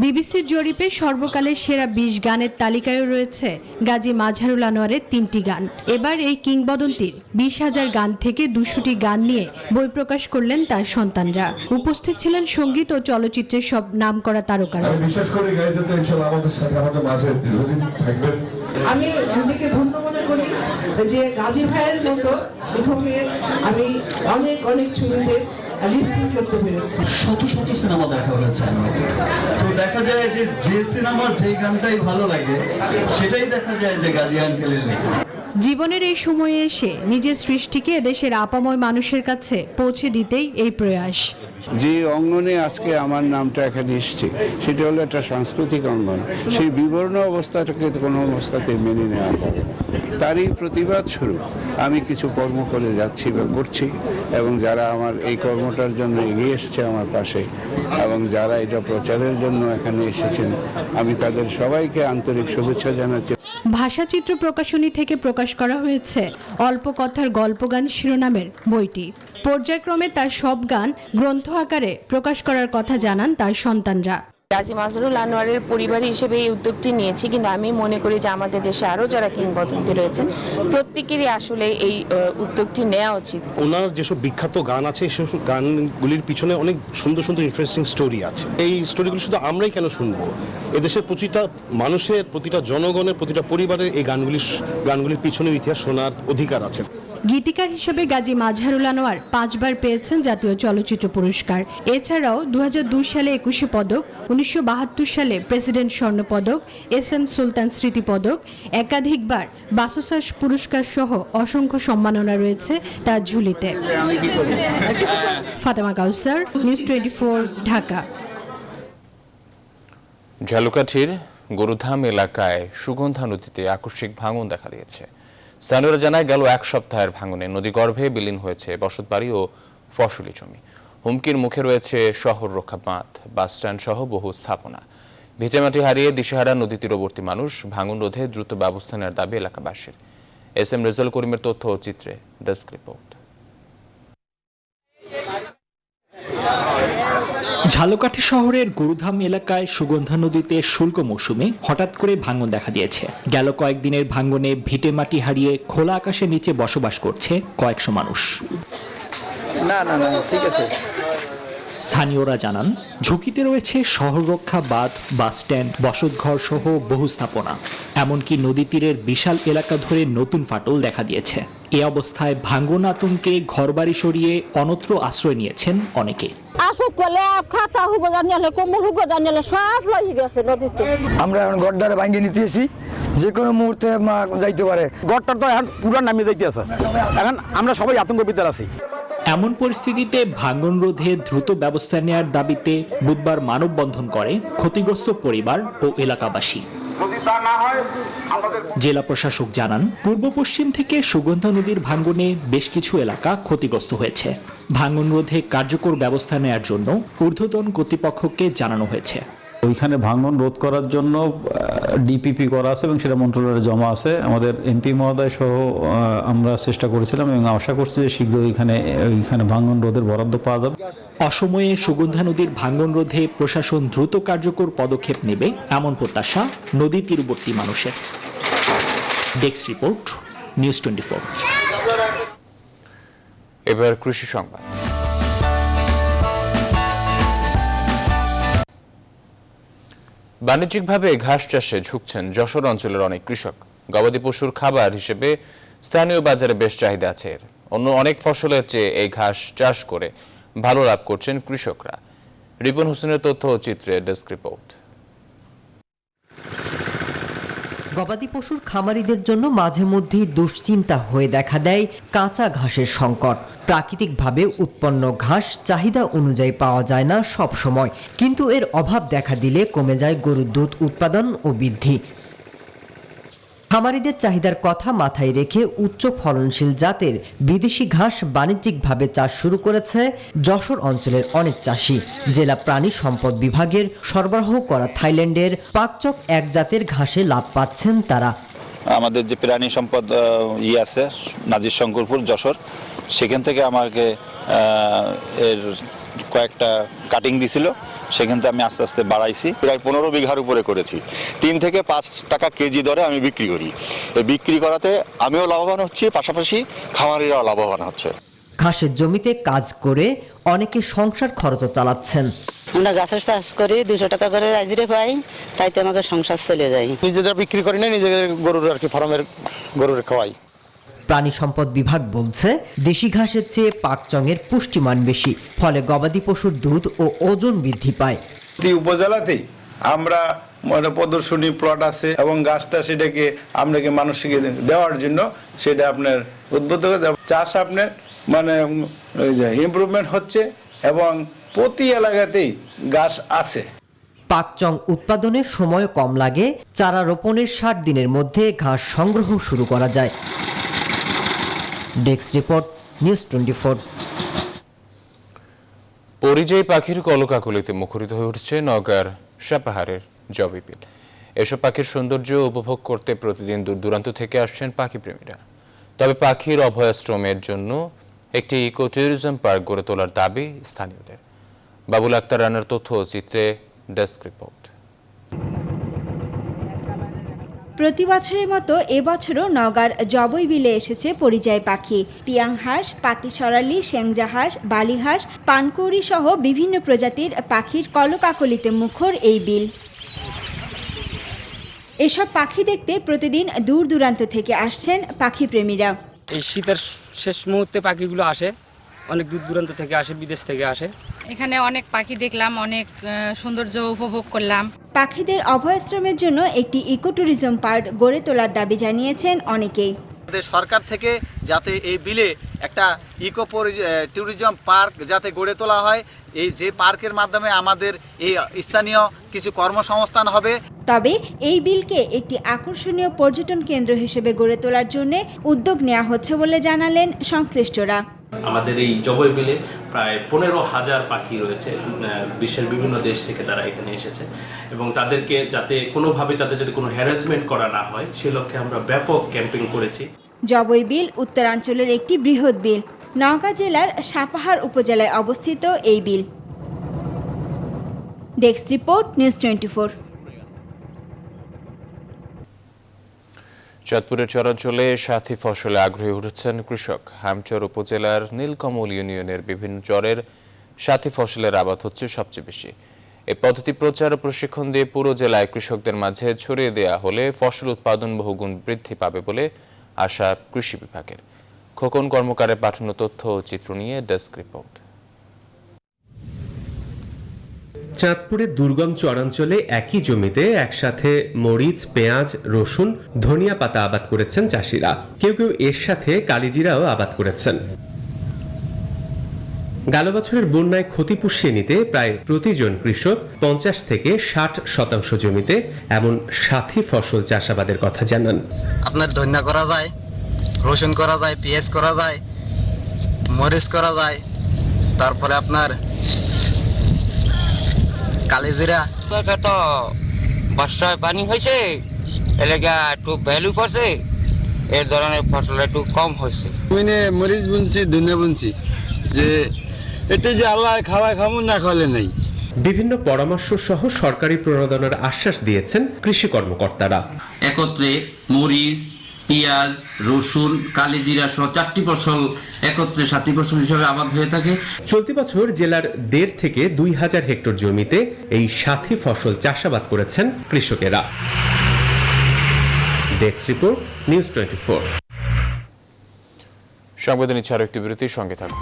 বিবিসির জরিপে সর্বকালের সেরা ২০ গানের তালিকায়ও রয়েছে গাজী মাজহারুল আনোয়ারের ৩টি গান। এবার এই কিংবদন্তির ২০,০০০ গান থেকে ২০০টি গান নিয়ে বই প্রকাশ করলেন তার সন্তানরা। উপস্থিত ছিলেন সঙ্গীত ও চলচ্চিত্রের সব নামকরা তারকারা। বিশেষ করে আমাদের সাথে আমাদের মাঝে দীর্ঘদিন থাকবেন। আমি নিজেকে ধন্য মনে করি যে গাজী ভাইয়ের মতো লেখকের আমি অনেক অনেক ছবিতে লিপসিং করতে পেরেছি। শত শত সিনেমা দেখা হয়েছে তো দেখা যায় যে সিনেমার যে গানটাই ভালো লাগে সেটাই দেখা যায় যে গাজী আঙ্কেলের লেখা। জীবনের এই সময়ে এসে নিজের সৃষ্টিকে দেশের আপাময় মানুষের কাছে পৌঁছে দিতেই এই প্রয়াস। যে অঙ্গনে আজকে আমার নামটা এখানে এসছে সেটা হলো একটা সাংস্কৃতিক অঙ্গন। সেই বিবর্ণ অবস্থাটাকে কোনো অবস্থাতে মেনে নেওয়া যাবে না। তারই প্রতিবাদ স্বরূপ আমি কিছু কর্ম করে যাচ্ছি বা করছি, এবং যারা আমার এই কর্মটার জন্য এগিয়ে এসছে আমার পাশে এবং যারা এটা প্রচারের জন্য এখানে এসেছেন, আমি তাদের সবাইকে আন্তরিক শুভেচ্ছা জানাচ্ছি। ভাষাচিত্র প্রকাশনী থেকে প্রকাশ করা হয়েছে অল্প কথার গল্পগান শিরোনামের বইটি। পর্যায়ক্রমে তার সব গান গ্রন্থ আকারে প্রকাশ করার কথা জানান তার সন্তানরা। গাজী মাজহারুল আনোয়ারের পরিবার হিসেবে এই উদ্যোগটি নিয়েছি, কিন্তু আমি মনে করি যে আমাদের দেশে আরও যারা কিংবদন্তি রয়েছেন প্রত্যেকেরই আসলে এই উদ্যোগটি নেওয়া উচিত। ওনার যেসব বিখ্যাত গান আছে সেসব গানগুলির পিছনে অনেক সুন্দর সুন্দর ইন্টারেস্টিং স্টোরি আছে। এই স্টোরিগুলি শুধু আমরাই কেন শুনবো, এদেশের প্রতিটা মানুষের, প্রতিটা জনগণের, প্রতিটা পরিবারের এই গানগুলির পিছনের ইতিহাস শোনার অধিকার আছে। গীতিকার হিসেবে গাজী মাজহারুল আনোয়ার 5 বার পেয়েছেন জাতীয় চলচ্চিত্র পুরস্কার। এছাড়াও 2002 সালে 21 পদক, 1972 সালে প্রেসিডেন্ট স্বর্ণ পদক, SM সুলতান স্মৃতি পদক, একাধিকবার বাচসাস পুরস্কার সহ অসংখ্য সম্মাননা রয়েছে তার ঝুলিতে। ফাতেমা কাউসার, নিউজ 24, ঢাকা। ঝালকাঠির গরুধাম এলাকায় সুগন্ধা নদীতে আকস্মিক ভাঙন দেখা দিয়েছে। স্থানীয়রা জানায় গেল এক সপ্তাহের ভাঙনে নদীগর্ভে বিলীন হয়েছে বসতবাড়ি ও ফসলি জমি। হুমকির মুখে রয়েছে শহর রক্ষা বাঁধ, বাসস্ট্যান্ড সহ বহু স্থাপনা। ভিটেমাটি হারিয়ে দিশেহারা নদী তীরবর্তী মানুষ। ভাঙন রোধে দ্রুত ব্যবস্থা নেওয়ার দাবি এলাকাবাসীর। SM রেজাল করিমের তথ্য ও চিত্রে ডেস্ক রিপোর্ট। ঝালকাঠি শহরের গরুধাম এলাকায় সুগন্ধা নদীতে শুল্ক মৌসুমে হঠাৎ করে ভাঙন দেখা দিয়েছে। গেল কয়েকদিনের ভাঙনে ভিটে মাটি হারিয়ে খোলা আকাশের নিচে বসবাস করছে কয়েকশো মানুষ। না ঠিক আছে। স্থানীয়রা জানান ঝুঁকিতে রয়েছে শহর রক্ষা বাঁধ, বাসস্ট্যান্ড, বসতঘর সহ বহু স্থাপনা। এমনকি নদী তীরের বিশাল এলাকা ধরে নতুন ফাটল দেখা দিয়েছে। এ অবস্থায় ভাঙন আতঙ্কে ঘরবাড়ি সরিয়ে অন্যত্র আশ্রয় নিয়েছেন অনেকে। আমরা এখন গড়টারে ভাঙিয়ে নিতেছি, যে কোনো মুহূর্তে যাইতে পারে। গড়টা তো এখন পুরো নামিয়ে যাইতে আছে, এখন আমরা সবাই আতঙ্কের ভিতরে আছি। এমন পরিস্থিতিতে ভাঙন রোধে দ্রুত ব্যবস্থা নেওয়ার দাবিতে বুধবার মানববন্ধন করে ক্ষতিগ্রস্ত পরিবার ও এলাকাবাসী। জেলা প্রশাসক জানান পূর্ব পশ্চিম থেকে সুগন্ধা নদীর ভাঙনে বেশ কিছু এলাকা ক্ষতিগ্রস্ত হয়েছে। ভাঙন রোধে কার্যকর ব্যবস্থা নেওয়ার জন্য ঊর্ধ্বতন কর্তৃপক্ষকে জানানো হয়েছে। ওইখানে ভাঙন রোধ করার জন্য ডিপিপি করা আছে এবং সেটা মন্ত্রণালয়ে জমা আছে। আমাদের MP মহোদয় সহ আমরা চেষ্টা করেছিলাম এবং আশা করছি যে শীঘ্রই ওইখানে ভাঙন রোধের বরাদ্দ পাওয়া যাবে। অসময়ে সুগন্ধা নদীর ভাঙন রোধে প্রশাসন দ্রুত কার্যকর পদক্ষেপ নেবে এমন প্রত্যাশা নদী তীরবর্তী মানুষের। Desk report, news 24। এবার কৃষি সংবাদ। বাণিজ্যিকভাবে ঘাস চাষে ঝুঁকছেন যশোর অঞ্চলের অনেক কৃষক। গবাদি পশুর খাবার হিসেবে স্থানীয় বাজারে বেশ চাহিদা আছে এর। অন্য অনেক ফসলের চেয়ে এই ঘাস চাষ করে ভালো লাভ করছেন কৃষকরা। রিপন হোসেনের তথ্য ও চিত্রে ডেস্ক রিপোর্ট। গবাদি পশুর খামারিদের জন্য মাঝে মধ্যেই দুশ্চিন্তা হয়ে দেখা দেয় কাঁচা ঘাসের সংকট। প্রাকৃতিকভাবে উৎপন্ন ঘাস চাহিদা অনুযায়ী পাওয়া যায় না সব সময়, কিন্তু এর অভাব দেখা দিলে কমে যায় গরুর দুধ উৎপাদন ও বৃদ্ধি। খামারিদের চাহিদার কথা মাথায় রেখে উচ্চ ফলনশীল জাতের বিদেশি ঘাস বাণিজ্যিকভাবে চাষ শুরু করেছে যশোর অঞ্চলের অনেক চাষি। জেলা প্রাণী সম্পদ বিভাগের সরবরাহ করা থাইল্যান্ডের পাকচক এক জাতের ঘাসে লাভ পাচ্ছেন তারা। আমাদের যে প্রাণী সম্পদ আছে নাজির শঙ্করপুর যশোর, সেখান থেকে আমাকে এর কয়েকটা কাটিং দিছিল, সেখান থেকে আমি আস্তে আস্তে বাড়াইছি। প্রায় 15 বিঘার উপরে করেছি। 3 থেকে 5 টাকা কেজি দরে আমি বিক্রি করি। এই বিক্রি করাতে আমিও লাভবান হচ্ছি, পাশাপাশি খামারিরাও লাভবান হচ্ছে। ঘাসের জমিতে কাজ করে অনেকে সংসার খরচও চালাচ্ছেন। আমরা গাছের চাষ করি, 200 টাকা করে হাজিরে পাই, তাইতে আমাকে সংসার চলে যায়। নিজেরা বিক্রি করি না, নিজেদের গরুর আর কি ফার্মের গরুর খাওয়াই। প্রাণী সম্পদ বিভাগ বলছে দেশি ঘাসের চেয়ে পাকচঙের পুষ্টিমান বেশি, ফলে গবাদি পশুর দুধ ও ওজন বৃদ্ধি পায়। প্রতি উপজেলাতেই আমরা প্রদর্শনী প্লট আছে এবং গাছটা সেটাকে আপনাকে মানুষকে দেওয়ার জন্য সেটা আপনার উদ্বুদ্ধ করে চাষ আপনার ইমপ্রুভমেন্ট হচ্ছে এবং প্রতি এলাকাতেই গাছ আছে। পাকচং উৎপাদনের সময় কম লাগে, চারা রোপণের 60 দিনের মধ্যে ঘাস সংগ্রহ শুরু করা যায়। Desk report, news 24। পরিযায়ী পাখির কলকাকলিতে মুখরিত হয়ে উঠছে নওগাঁর সাপাহারের জবিপিল। এসব পাখির সৌন্দর্য উপভোগ করতে প্রতিদিন দূর দূরান্ত থেকে আসছেন পাখি প্রেমীরা। তবে পাখির অভয়াশ্রমের জন্য একটি ইকো ট্যুরিজম পার্ক গড়ে তোলার দাবি স্থানীয়দের। বাবুল আক্তার রানার তথ্য ও চিত্রে ডেস্ক রিপোর্ট। প্রতি বছরের মতো এবছরও নওগাঁর জবইবিলে এসেছে পরিযায়ী পাখি। পিয়াং হাঁস, পাতিসরালি, সেংজা হাঁস, বালি হাঁস, পানকৌড়ি সহ বিভিন্ন প্রজাতির পাখির কলকাকলিতে মুখর এই বিল। এসব পাখি দেখতে প্রতিদিন দূর দূরান্ত থেকে আসছেন পাখি প্রেমীরা। এই শীতের শেষ মুহূর্তে পাখিগুলো আসে, অনেক দূর দূরান্ত থেকে আসে, বিদেশ থেকে আসে। এখানে অনেক পাখি দেখলাম, অনেক সৌন্দর্য উপভোগ করলাম। পাখিদের অভয়াশ্রমের জন্য একটি ইকো ট্যুরিজম পার্ক গড়ে তোলার দাবি জানিয়েছেন অনেকেই। সরকার থেকে যাতে এই বিলে একটা ইকো ট্যুরিজম পার্ক যাতে গড়ে তোলা হয়, এই যে পার্কের মাধ্যমে আমাদের এই স্থানীয় কিছু কর্মসংস্থান হবে। তবে এই বিলকে একটি আকর্ষণীয় পর্যটন কেন্দ্র হিসেবে গড়ে তোলার জন্য উদ্যোগ নেওয়া হচ্ছে বলে জানালেন সংশ্লিষ্টরা। আমাদের এই জবই বিলে প্রায় 15,000 পাখি রয়েছে, বিশ্বের বিভিন্ন দেশ থেকে তারা এখানে এসেছে এবং তাদেরকে যাতে কোনোভাবে তাদের যাতে কোনো হ্যারাসমেন্ট করা না হয় সে লক্ষ্যে আমরা ব্যাপক ক্যাম্পেইন করেছি। জবই বিল উত্তরাঞ্চলের একটি বৃহৎ বিল। নওগাঁ জেলার সাপাহার উপজেলায় অবস্থিত এই বিল। Desk report, news 24। চাঁদপুরের চরাঞ্চলে সাথী ফসলে আগ্রহী উঠেছেন কৃষক। হামচর উপজেলার নীলকমল ইউনিয়নের বিভিন্ন চরের সাথী ফসলের আবাদ হচ্ছে সবচেয়ে বেশি। এই পদ্ধতি প্রচার ও প্রশিক্ষণ দিয়ে পুরো জেলায় কৃষকদের মাঝে ছড়িয়ে দেওয়া হলে ফসল উৎপাদন বহুগুণ বৃদ্ধি পাবে বলে আশা কৃষি বিভাগের। খোকন কর্মকারের পাঠানো তথ্য ও চিত্র নিয়ে ডেস্ক রিপোর্ট। চাঁদপুরের দুর্গম চরাঞ্চলে একই জমিতে একসাথে মরিচ, পেঁয়াজ, রসুন, ধনিয়া পাতা আবাদ করেছেন চাষিরা। কেউ কেউ এর সাথে কালিজিরাও আবাদ করেছেন। গেল বছরের বন্যায় ক্ষতি পুষিয়ে নিতে প্রায় প্রতিজন কৃষক 50 থেকে 60% জমিতে এমন সাথী ফসল চাষাবাদের কথা জানান। আপনার ধনিয়া করা যায়, রসুন করা যায়, পেঁয়াজ করা যায়, মরিচ করা যায়, তারপরে আপনার কালিজিরা। তো বর্ষায় পানি হয়েছে, এলাকা একটু ভ্যালু পড়ছে, এর ধরনের ফসল একটু কম হয়েছে। মরিচ বুনছি, ধনিয়া বুনছি, যে এটা যে আল্লাহ খাওয়ায় খামু না খাওয়ালে নেই। বিভিন্ন পরামর্শ সহ সরকারি প্রণোদনার আশ্বাস দিয়েছেন কৃষি কর্মকর্তারা। একত্রে মরিচ, পেঁয়াজ, রসুন, কালিজিরা সহ 4টি ফসল একত্রে সাথী ফসল হিসেবে আবাদ হয়ে থাকে। চলতি বছর জেলার 1.5 থেকে 2,000 হেক্টর জমিতে এই সাথী ফসল চাষাবাদ করেছেন কৃষকেরা। Desk report, news 24। সংবাদ নিচ্ছে আরো একটি বিরতির সঙ্গে থাকুন।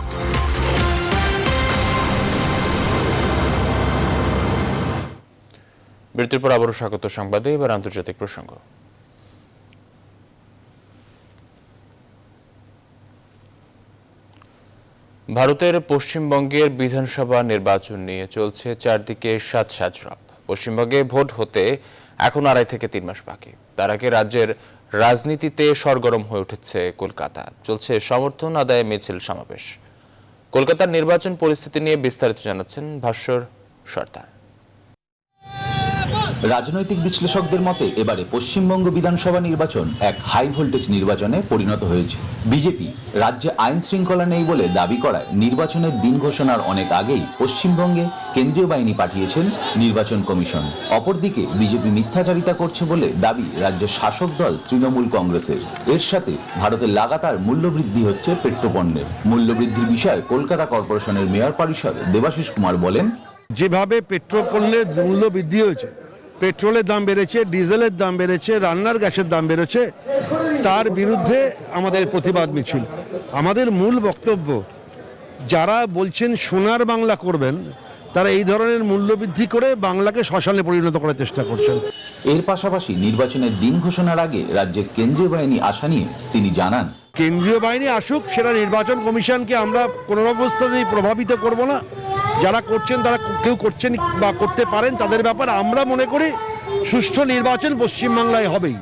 বিরতির পর আবারও স্বাগত সংবাদে। এবার আন্তর্জাতিক প্রসঙ্গ। ভারতের পশ্চিমবঙ্গের বিধানসভা নির্বাচন নিয়ে চলছে চারদিকে সাজরব। পশ্চিমবঙ্গে ভোট হতে এখন 2.5 থেকে 3 মাস বাকি। তার আগে রাজ্যের রাজনীতিতে সরগরম হয়ে উঠেছে কলকাতা। চলছে সমর্থন আদায়ে মিছিল সমাবেশ। কলকাতার নির্বাচন পরিস্থিতি নিয়ে বিস্তারিত জানাচ্ছেন ভাস্কর সর্দার। রাজনৈতিক বিশ্লেষকদের মতে এবারে পশ্চিমবঙ্গ বিধানসভা নির্বাচন এক হাই ভোল্টেজ নির্বাচনে পরিণত হয়েছে। বিজেপি রাজ্যে আইন শৃঙ্খলা নেই বলে দাবি করায় নির্বাচনের দিন ঘোষণার অনেক আগেই পশ্চিমবঙ্গে কেন্দ্রীয় বাহিনী পাঠিয়েছেন নির্বাচন কমিশন। অপরদিকে বিজেপি মিথ্যাচারিতা করছে বলে দাবি রাজ্যের শাসক দল তৃণমূল কংগ্রেসের। এর সাথে ভারতের লাগাতার মূল্যবৃদ্ধি হচ্ছে পেট্রোপণ্যের। মূল্যবৃদ্ধির বিষয়ে কলকাতা কর্পোরেশনের মেয়র পরিষদ দেবাশিস কুমার বলেন, যেভাবে পেট্রোল পণ্যের মূল্য বৃদ্ধি হয়েছে, পেট্রোলের দাম বেড়েছে, ডিজেলের দাম বেড়েছে, রান্নার গ্যাসের দাম বেড়েছে, তার বিরুদ্ধে আমাদের প্রতিবাদ মিছিল। আমাদের মূল বক্তব্য, যারা বলছেন সোনার বাংলা করবেন, তারা এই ধরনের মূল্যবৃদ্ধি করে বাংলাকে শ্মশানে পরিণত করার চেষ্টা করছেন। এর পাশাপাশি নির্বাচনের দিন ঘোষণার আগে রাজ্যের কেন্দ্রীয় বাহিনী আসা নিয়ে তিনি জানান, কেন্দ্রীয় বাহিনী আসুক, সেটা নির্বাচন কমিশনকে আমরা কোনো অবস্থাতেই প্রভাবিত করব না। যারা করছেন তারা কেউ করছেন বা করতে পারেন, তাদের ব্যাপার। আমরা মনে করি সুষ্ঠু নির্বাচন পশ্চিমবাংলায় হবেই।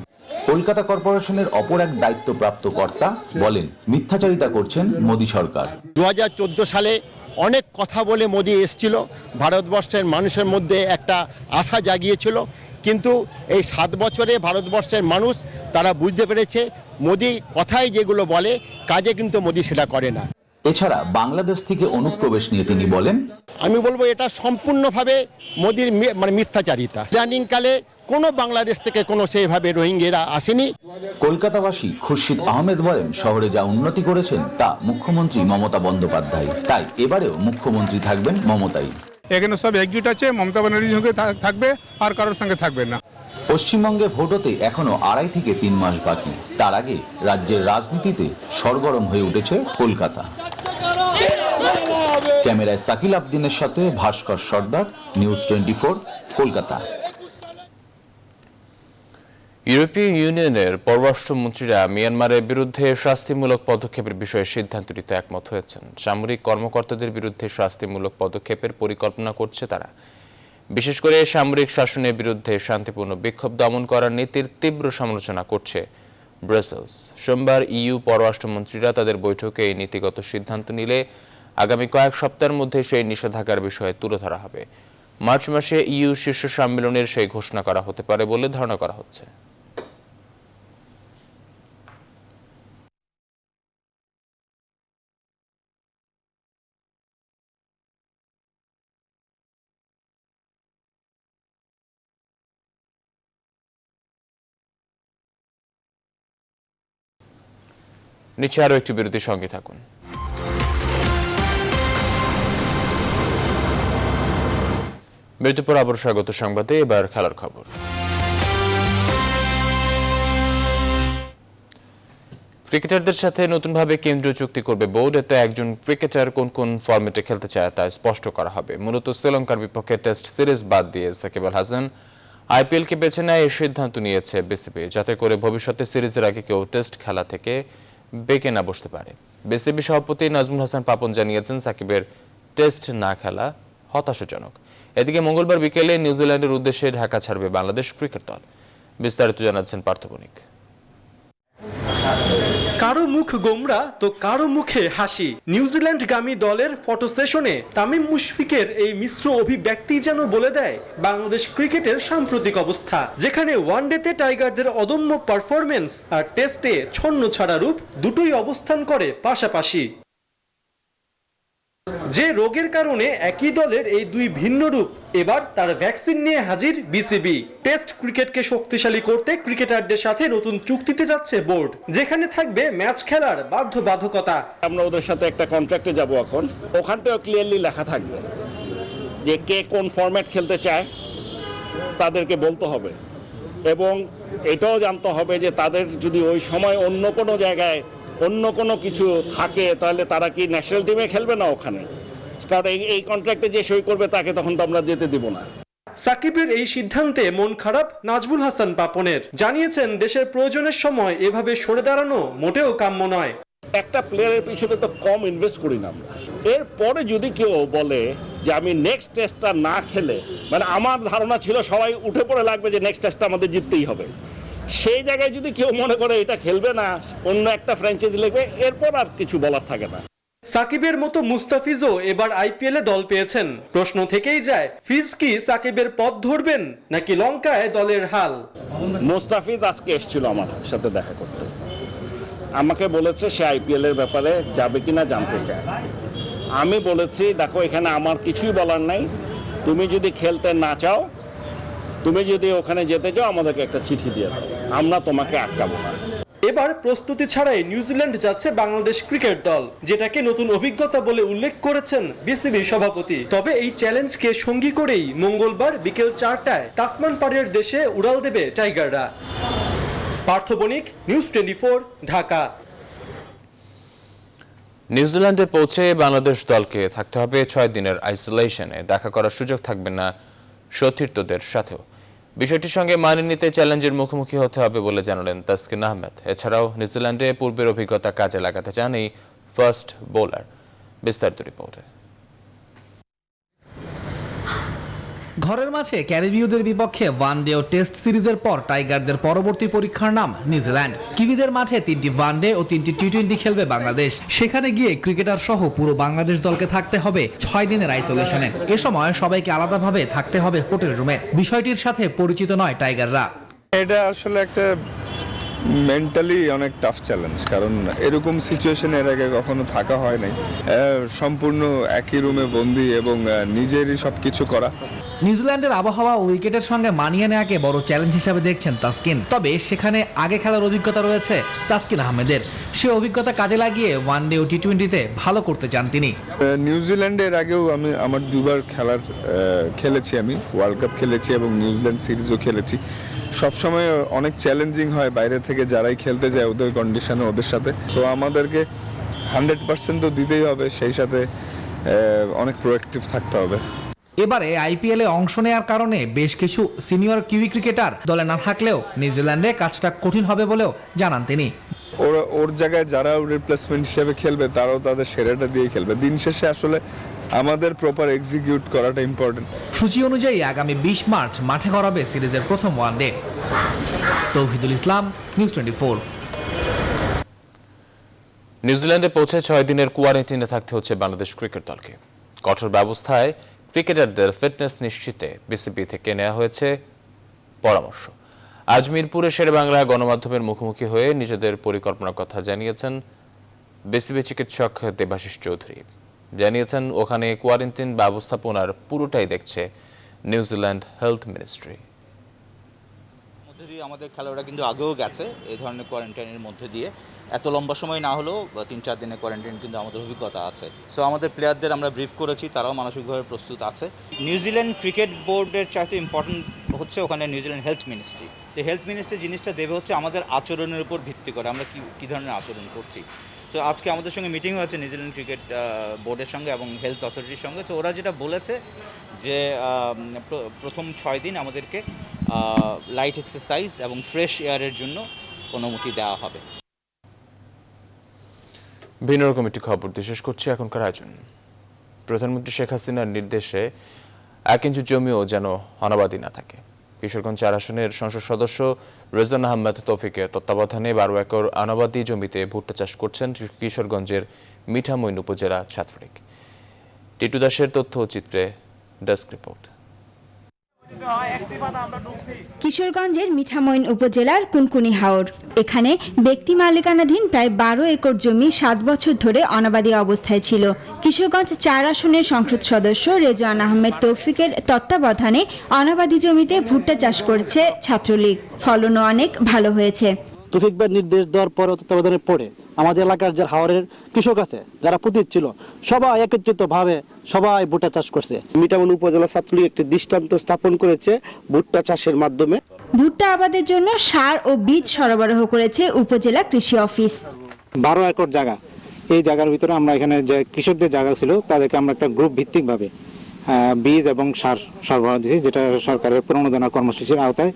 কলকাতা কর্পোরেশনের অপর এক দায়িত্বপ্রাপ্ত কর্তা বলেন, মিথ্যাচারিতা করছেন মোদী সরকার। 2014 সালে অনেক কথা বলে মোদী এসেছিল, ভারতবর্ষের মানুষের মধ্যে একটা আশা জাগিয়েছিল, কিন্তু এই 7 বছরে ভারতবর্ষের মানুষ তারা বুঝতে পেরেছে মোদী কথায় যেগুলো বলে, কাজে কিন্তু মোদী সেটা করে না। এছাড়া বাংলাদেশ থেকে অনুপ্রবেশ নিয়ে তিনি বলেন, আমি বলবো এটা সম্পূর্ণভাবে মোদীর মিথ্যাচারিতা। ইদানিংকালে কোনো বাংলাদেশ থেকে কোনো সেইভাবে রোহিঙ্গিরা আসেনি। কলকাতাবাসী খুরশিদ আহমেদ বলেন, শহরে যা উন্নতি করেছেন তা মুখ্যমন্ত্রী মমতা বন্দ্যোপাধ্যায়। তাই এবারেও মুখ্যমন্ত্রী থাকবেন মমতাই। এখানে সব একজুট আছে, মমতা ব্যানার্জির সঙ্গে থাকবে, আর কারোর সঙ্গে থাকবে না। পশ্চিমবঙ্গে ভোট হতে এখনো 2.5 থেকে 3 মাস বাকি। তার আগে রাজ্যের রাজনীতিতে সরগরম হয়ে উঠেছে কলকাতা। ক্যামেরায় সাকিল আবদিনের সাথে ভাস্কর সর্দার, নিউজ 24, কলকাতা। ইউরোপীয় ইউনিয়নের পররাষ্ট্রমন্ত্রীরা মিয়ানমারের বিরুদ্ধে শাস্তিমূলক পদক্ষেপের বিষয়ে সিদ্ধান্ত নিতে একমত হয়েছেন। সামরিক কর্মকর্তাদের বিরুদ্ধে শাস্তিমূলক পদক্ষেপের পরিকল্পনা করছে তারা। বিশেষ করে সামরিক শাসনের বিরুদ্ধে শান্তিপূর্ণ বিক্ষোভ দমন করার নীতির তীব্র সমালোচনা করছে ব্রাসেলস। সোমবার ইইউ পররাষ্ট্রমন্ত্রীরা তাদের বৈঠকে এই নীতিগত সিদ্ধান্ত নিলে আগামী কয়েক সপ্তাহের মধ্যে সেই নিষেধাজ্ঞার বিষয়ে তুলে ধরা হবে। মার্চ মাসে ইইউ শীর্ষ সম্মেলনের সেই ঘোষণা করা হতে পারে বলে ধারণা করা হচ্ছে। নিচে আরো একটি বিরতির সঙ্গে থাকুন। বিরতির পর আবার স্বাগত সংবাদে। এবার খেলার খবর। ক্রিকেটারদের সাথে নতুনভাবে কেন্দ্রীয় চুক্তি করবে বোর্ড। এতে একজন ক্রিকেটার কোন কোন ফরম্যাটে খেলতে চায় তা স্পষ্ট করা হবে। মূলত শ্রীলঙ্কার বিপক্ষে টেস্ট সিরিজ বাদ দিয়ে সাকিব আল হাসান আইপিএলকে বেছে নেয় এই সিদ্ধান্ত নিয়েছে বিসিবি, যাতে করে ভবিষ্যতে সিরিজের আগে কেউ টেস্ট খেলা থেকে বেঁকে না বসতে পারে। বিসিবি সভাপতি নাজমুল হাসান পাপন জানিয়েছেন, সাকিবের টেস্ট না খেলা হতাশাজনক। এদিকে মঙ্গলবার বিকেলে নিউজিল্যান্ডের উদ্দেশ্যে ঢাকা ছাড়বে বাংলাদেশ ক্রিকেট দল। বিস্তারিত জানাচ্ছেন পার্থবণিক। কারো মুখ গোমরা তো কারো মুখে হাসি। নিউজিল্যান্ডগামী দলের ফটো সেশনে তামিম মুশফিকের এই মিশ্র অভিব্যক্তি যেন বলে দেয় বাংলাদেশ ক্রিকেটের সাম্প্রতিক অবস্থা, যেখানে ওয়ানডেতে টাইগারদের অদম্য পারফরমেন্স আর টেস্টে ছন্ন ছাড়া রূপ দুটোই অবস্থান করে পাশাপাশি। যে রোগের কারণে একই দলের এই দুই ভিন্ন রূপ, এবার তার ভ্যাকসিন নিয়ে হাজির বিসিবি। টেস্ট ক্রিকেটকে শক্তিশালী করতে ক্রিকেটারদের সাথে নতুন চুক্তিতে যাচ্ছে বোর্ড, যেখানে থাকবে ম্যাচ খেলার বাধ্যবাধকতা। আমরা ওদের সাথে একটা কন্ট্রাক্টে যাব, এখন ওখানটাও ক্লিয়ারলি লেখা থাকবে যে কে কোন ফরম্যাট খেলতে চায়, তাদেরকে বলতে হবে। এবং এটাও জানতে হবে যে তাদের যদি ওই সময় অন্য কোনো জায়গায় অন্য কোনো কিছু থাকে, তাহলে তারা কি ন্যাশনাল টিমে খেলবে না ওখানে। কারণ এই কন্ট্রাক্টে যে সই করবে তাকে তখন তো আমরা যেতে দিব না। সাকিবের এই সিদ্ধান্তে মন খারাপ নাজমুল হাসান পাপনের। জানিয়েছেন, দেশের প্রয়োজনের সময় এভাবে সরে দাঁড়ানো মোটেও কাম্য নয়। একটা প্লেয়ারের পিছনে তো কম ইনভেস্ট করি না আমরা। এরপরে যদি কেউ বলে যে আমি নেক্সট টেস্টটা না খেলে, মানে আমার ধারণা ছিল সবাই উঠে পড়ে লাগবে যে নেক্সট টেস্টটা আমাদের জিততেই হবে, সেই জায়গায় যদি কেউ মনে করে এটা খেলবে না, অন্য একটা ফ্র্যাঞ্চাইজি লিখবে, এরপর আর কিছু বলার থাকে না। সাকিবের মতো মুস্তাফিজও এবার আইপিএলে দল পেয়েছেন। প্রশ্ন থেকেই যায়, ফিজ কি সাকিবের পথ ধরবেন নাকি লঙ্কায় দলের হাল? মুস্তাফিজ আজকে এসেছিল আমার সাথে দেখা করতে, আমাকে বলেছে সে আইপিএল এর ব্যাপারে যাবে কিনা জানতে চায়। আমি বলেছি দেখো এখানে আমার কিছুই বলার নাই, তুমি যদি খেলতে না চাও, তুমি যদি ওখানে যেতে চাও আমাদেরকে একটা চিঠি দিয়ে দাও, আমরা তোমাকে আটকাবো না। এবার প্রস্তুতি ছাড়াই নিউজিল্যান্ড যাচ্ছে বাংলাদেশ ক্রিকেট দল, যেটাকে নতুন অভিজ্ঞতা বলে উল্লেখ করেছেন বিসিবি সভাপতি। তবে এই চ্যালেঞ্জকে সঙ্গী করেই মঙ্গলবার বিকেল 4টায় তাসমান পাড়ের দেশে উড়াল দেবে টাইগাররা। পার্থ বণিক, নিউজ 24, ঢাকা। নিউজিল্যান্ডে পৌঁছে বাংলাদেশ দলকে থাকতে হবে 6 দিনের আইসোলেশনে, দেখা করার সুযোগ থাকবে না সতীর্থদের সাথেও। বিষয়টির সঙ্গে মানিয়ে নিতে চ্যালেঞ্জের মুখোমুখি হতে হবে বলে জানালেন তাসকিন আহমেদ। এছাড়াও নিউজিল্যান্ডে পূর্বের অভিজ্ঞতা কাজে লাগাতে চান এই ফাস্ট বোলার। বিস্তারিত রিপোর্টে। ঘরের মাঠে ক্যারিবীয়দের বিপক্ষে ওয়ানডে ও টেস্ট সিরিজের পর টাইগারদের পরবর্তী পরীক্ষার নাম নিউজিল্যান্ড। কিবিদের মাঠে 3টি ওয়ানডে ও 3টি টি-20 খেলবে বাংলাদেশ। সেখানে গিয়ে ক্রিকেটার সহ পুরো বাংলাদেশ দলকে থাকতে হবে 6 দিনের আইসোলেশনে। এ সময় সবাইকে আলাদাভাবে থাকতে হবে হোটেল রুমে। বিষয়টির সাথে পরিচিত নয় টাইগাররা। এটা আসলে একটা মেন্টালি অনেক টাফ চ্যালেঞ্জ, কারণ এরকম সিচুয়েশনে এর আগে কখনো থাকা হয় নাই। সম্পূর্ণ একই রুমে বন্দি এবং নিজেরই সবকিছু করা। নিউজিল্যান্ডের আবহাওয়া ও উইকেটের সঙ্গে মানিয়ে নেওয়াকে বড় চ্যালেঞ্জ হিসেবে দেখছেন তাসকিন। তবে সেখানে আগে খেলার অভিজ্ঞতা রয়েছে তাসকিন আহমেদের। সে অভিজ্ঞতা কাজে লাগিয়ে ওয়ানডে ও টি-20তে ভালো করতে চান তিনি। নিউজিল্যান্ডের আগেও আমার 2বার খেলেছি, আমি ওয়ার্ল্ড কাপ খেলেছি এবং নিউজিল্যান্ড সিরিজও খেলেছি। সবসময় অনেক চ্যালেঞ্জিং হয় বাইরে থেকে যারাই খেলতে যায় ওদের কন্ডিশনে, ওদের সাথে। সো আমাদেরকে 100% তো দিতেই হবে, সেই সাথে অনেক প্রোঅ্যাক্টিভ থাকতে হবে। এবারে আইপিএলে অংশ নেওয়ার কারণে বেশ কিছু সিনিয়র কিউই ক্রিকেটার দলে না থাকলেও নিউজিল্যান্ডে কাজটা কঠিন হবে বলেও জানান তিনি। ওর জায়গায় যারা রিপ্লেসমেন্ট হিসেবে খেলবে তারাও তাদের সেরাটা দিয়ে খেলবে। দিন শেষে আসলে আমাদের প্রপার এক্সিকিউট করাটা ইম্পর্টেন্ট। সূচি অনুযায়ী আগামী 20 মার্চ মাঠে গড়াবে সিরিজের প্রথম ওয়ানডে। তৌহিদুল ইসলাম, নিউজ 24। নিউজিল্যান্ডে পৌঁছে 6 দিনের কোয়ারেন্টাইনে থাকতে হচ্ছে বাংলাদেশ ক্রিকেট দলকে। কঠোর ব্যবস্থায় ক্রিকেটারদের ফিটনেস নিশ্চিতে বিসিবি থেকে নেওয়া হয়েছে পরামর্শ। আজ মিরপুরে শেরেবাংলা গণমাধ্যমের মুখোমুখি হয়ে নিজেদের পরিকল্পনার কথা জানিয়েছেন বিসিবি চিকিৎসক দেবাশিস চৌধুরী। জানিয়েছেন ওখানে কোয়ারেন্টাইন ব্যবস্থাপনার পুরোটাই দেখছে নিউজিল্যান্ড হেলথ মিনিস্ট্রি। আমাদের খেলোয়াড়রা কিন্তু আগেও গেছে এই ধরনের কোয়ারেন্টাইনের মধ্যে দিয়ে, এত লম্বা সময় না হলেও 3-4 দিনের কোয়ারেন্টাইন কিন্তু আমাদের অভিজ্ঞতা আছে। সো আমাদের প্লেয়ারদের আমরা ব্রিফ করেছি, তারাও মানসিকভাবে প্রস্তুত আছে। নিউজিল্যান্ড ক্রিকেট বোর্ডের চাইতে ইম্পর্টেন্ট হচ্ছে ওখানে নিউজিল্যান্ড হেলথ মিনিস্ট্রি। তো হেলথ মিনিস্ট্রি জিনিসটা দেবে হচ্ছে আমাদের আচরণের উপর ভিত্তি করে আমরা কী ধরনের আচরণ করছি। তো আজকে আমাদের সঙ্গে মিটিং হয়েছে নিউজিল্যান্ড ক্রিকেট বোর্ডের সঙ্গে এবং হেলথ অথরিটির সঙ্গে। তো ওরা যেটা বলেছে যে প্রথম 6 দিন আমাদেরকে লাইট এক্সারসাইজ এবং ফ্রেশ এয়ারের জন্য অনুমতি দেওয়া হবে। ভিন্ন রকম একটি খবর দিয়ে শেষ করছি এখনকার আয়োজন। প্রধানমন্ত্রী শেখ হাসিনার নির্দেশে 1 ইঞ্চি জমিও যেন অনাবাদি না থাকে। কিশোরগঞ্জ 4 আসনের সংসদ সদস্য রেজান আহমেদ তৌফিকের তত্ত্বাবধানে 12 একর অনাবাদি জমিতে ভুট্টা চাষ করছেন কিশোরগঞ্জের মিঠামইন উপজেলা ছাত্রলীগ। টিটু দাসের তথ্য চিত্রে ডেস্ক রিপোর্ট। কিশোরগঞ্জের মিঠামইন উপজেলার কুনকুনি হাওর। এখানে ব্যক্তি মালিকানাধীন প্রায় 12 একর জমি 7 বছর ধরে অনাবাদি অবস্থায় ছিল। কিশোরগঞ্জ 4 আসনের সংসদ সদস্য রেজওয়ান আহমেদ তৌফিকের তত্ত্বাবধানে অনাবাদি জমিতে ভুট্টা চাষ করেছে ছাত্রলীগ। ফলনও অনেক ভালো হয়েছে। তৌফিক ভাই নির্দেশ দেওয়ার পরে তত্ত্বাবধানে পড়ে আমাদের এলাকার যে হাওরের কৃষক আছে যারা পতিত ছিল সবাই একত্রিতভাবে সবাই ভুট্টা চাষ করছে। মিঠামইন উপজেলা ছাত্রলীগ একটি দৃষ্টান্ত স্থাপন করেছে ভুট্টা চাষের মাধ্যমে। ভুট্টা আবাদের জন্য সার ও বীজ সরবরাহ করেছে উপজেলা কৃষি অফিস। 12 একর জায়গা, এই জায়গার ভিতরে আমরা এখানে যে কৃষকদের জায়গা ছিল তাদেরকে আমরা একটা গ্রুপ ভিত্তিকভাবে বীজ এবং সার সরবরাহ দিয়েছি, যেটা সরকারের প্রণোদনা কর্মসূচির আওতায়।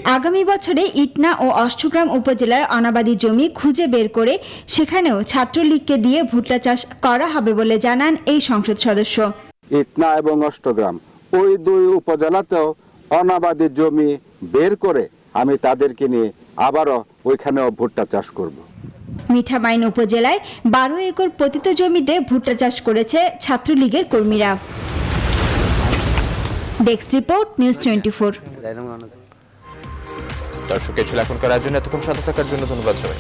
আগামী বছরে ইটনা ও অষ্টগ্রাম উপজেলার অনাবাদি জমি খুঁজে বের করে সেখানেও ছাত্রলীগকে দিয়ে ভুট্টা চাষ করা হবে বলে জানান এই সংসদ সদস্য। ইটনা এবং অষ্টগ্রাম ওই দুই উপজেলাতেও অনাবাদি জমি বের করে আমি তাদেরকে নিয়ে আবারও ওইখানেও ভুট্টা চাষ করব। মিঠামাইন উপজেলায় 12 একর পতিত জমিতে ভুট্টা চাষ করেছে ছাত্রলীগের কর্মীরা। Desk report, news 24। দর্শক, ছিল এখনকার আয়োজন। এতক্ষণ সাথে থাকার জন্য ধন্যবাদ সবাই।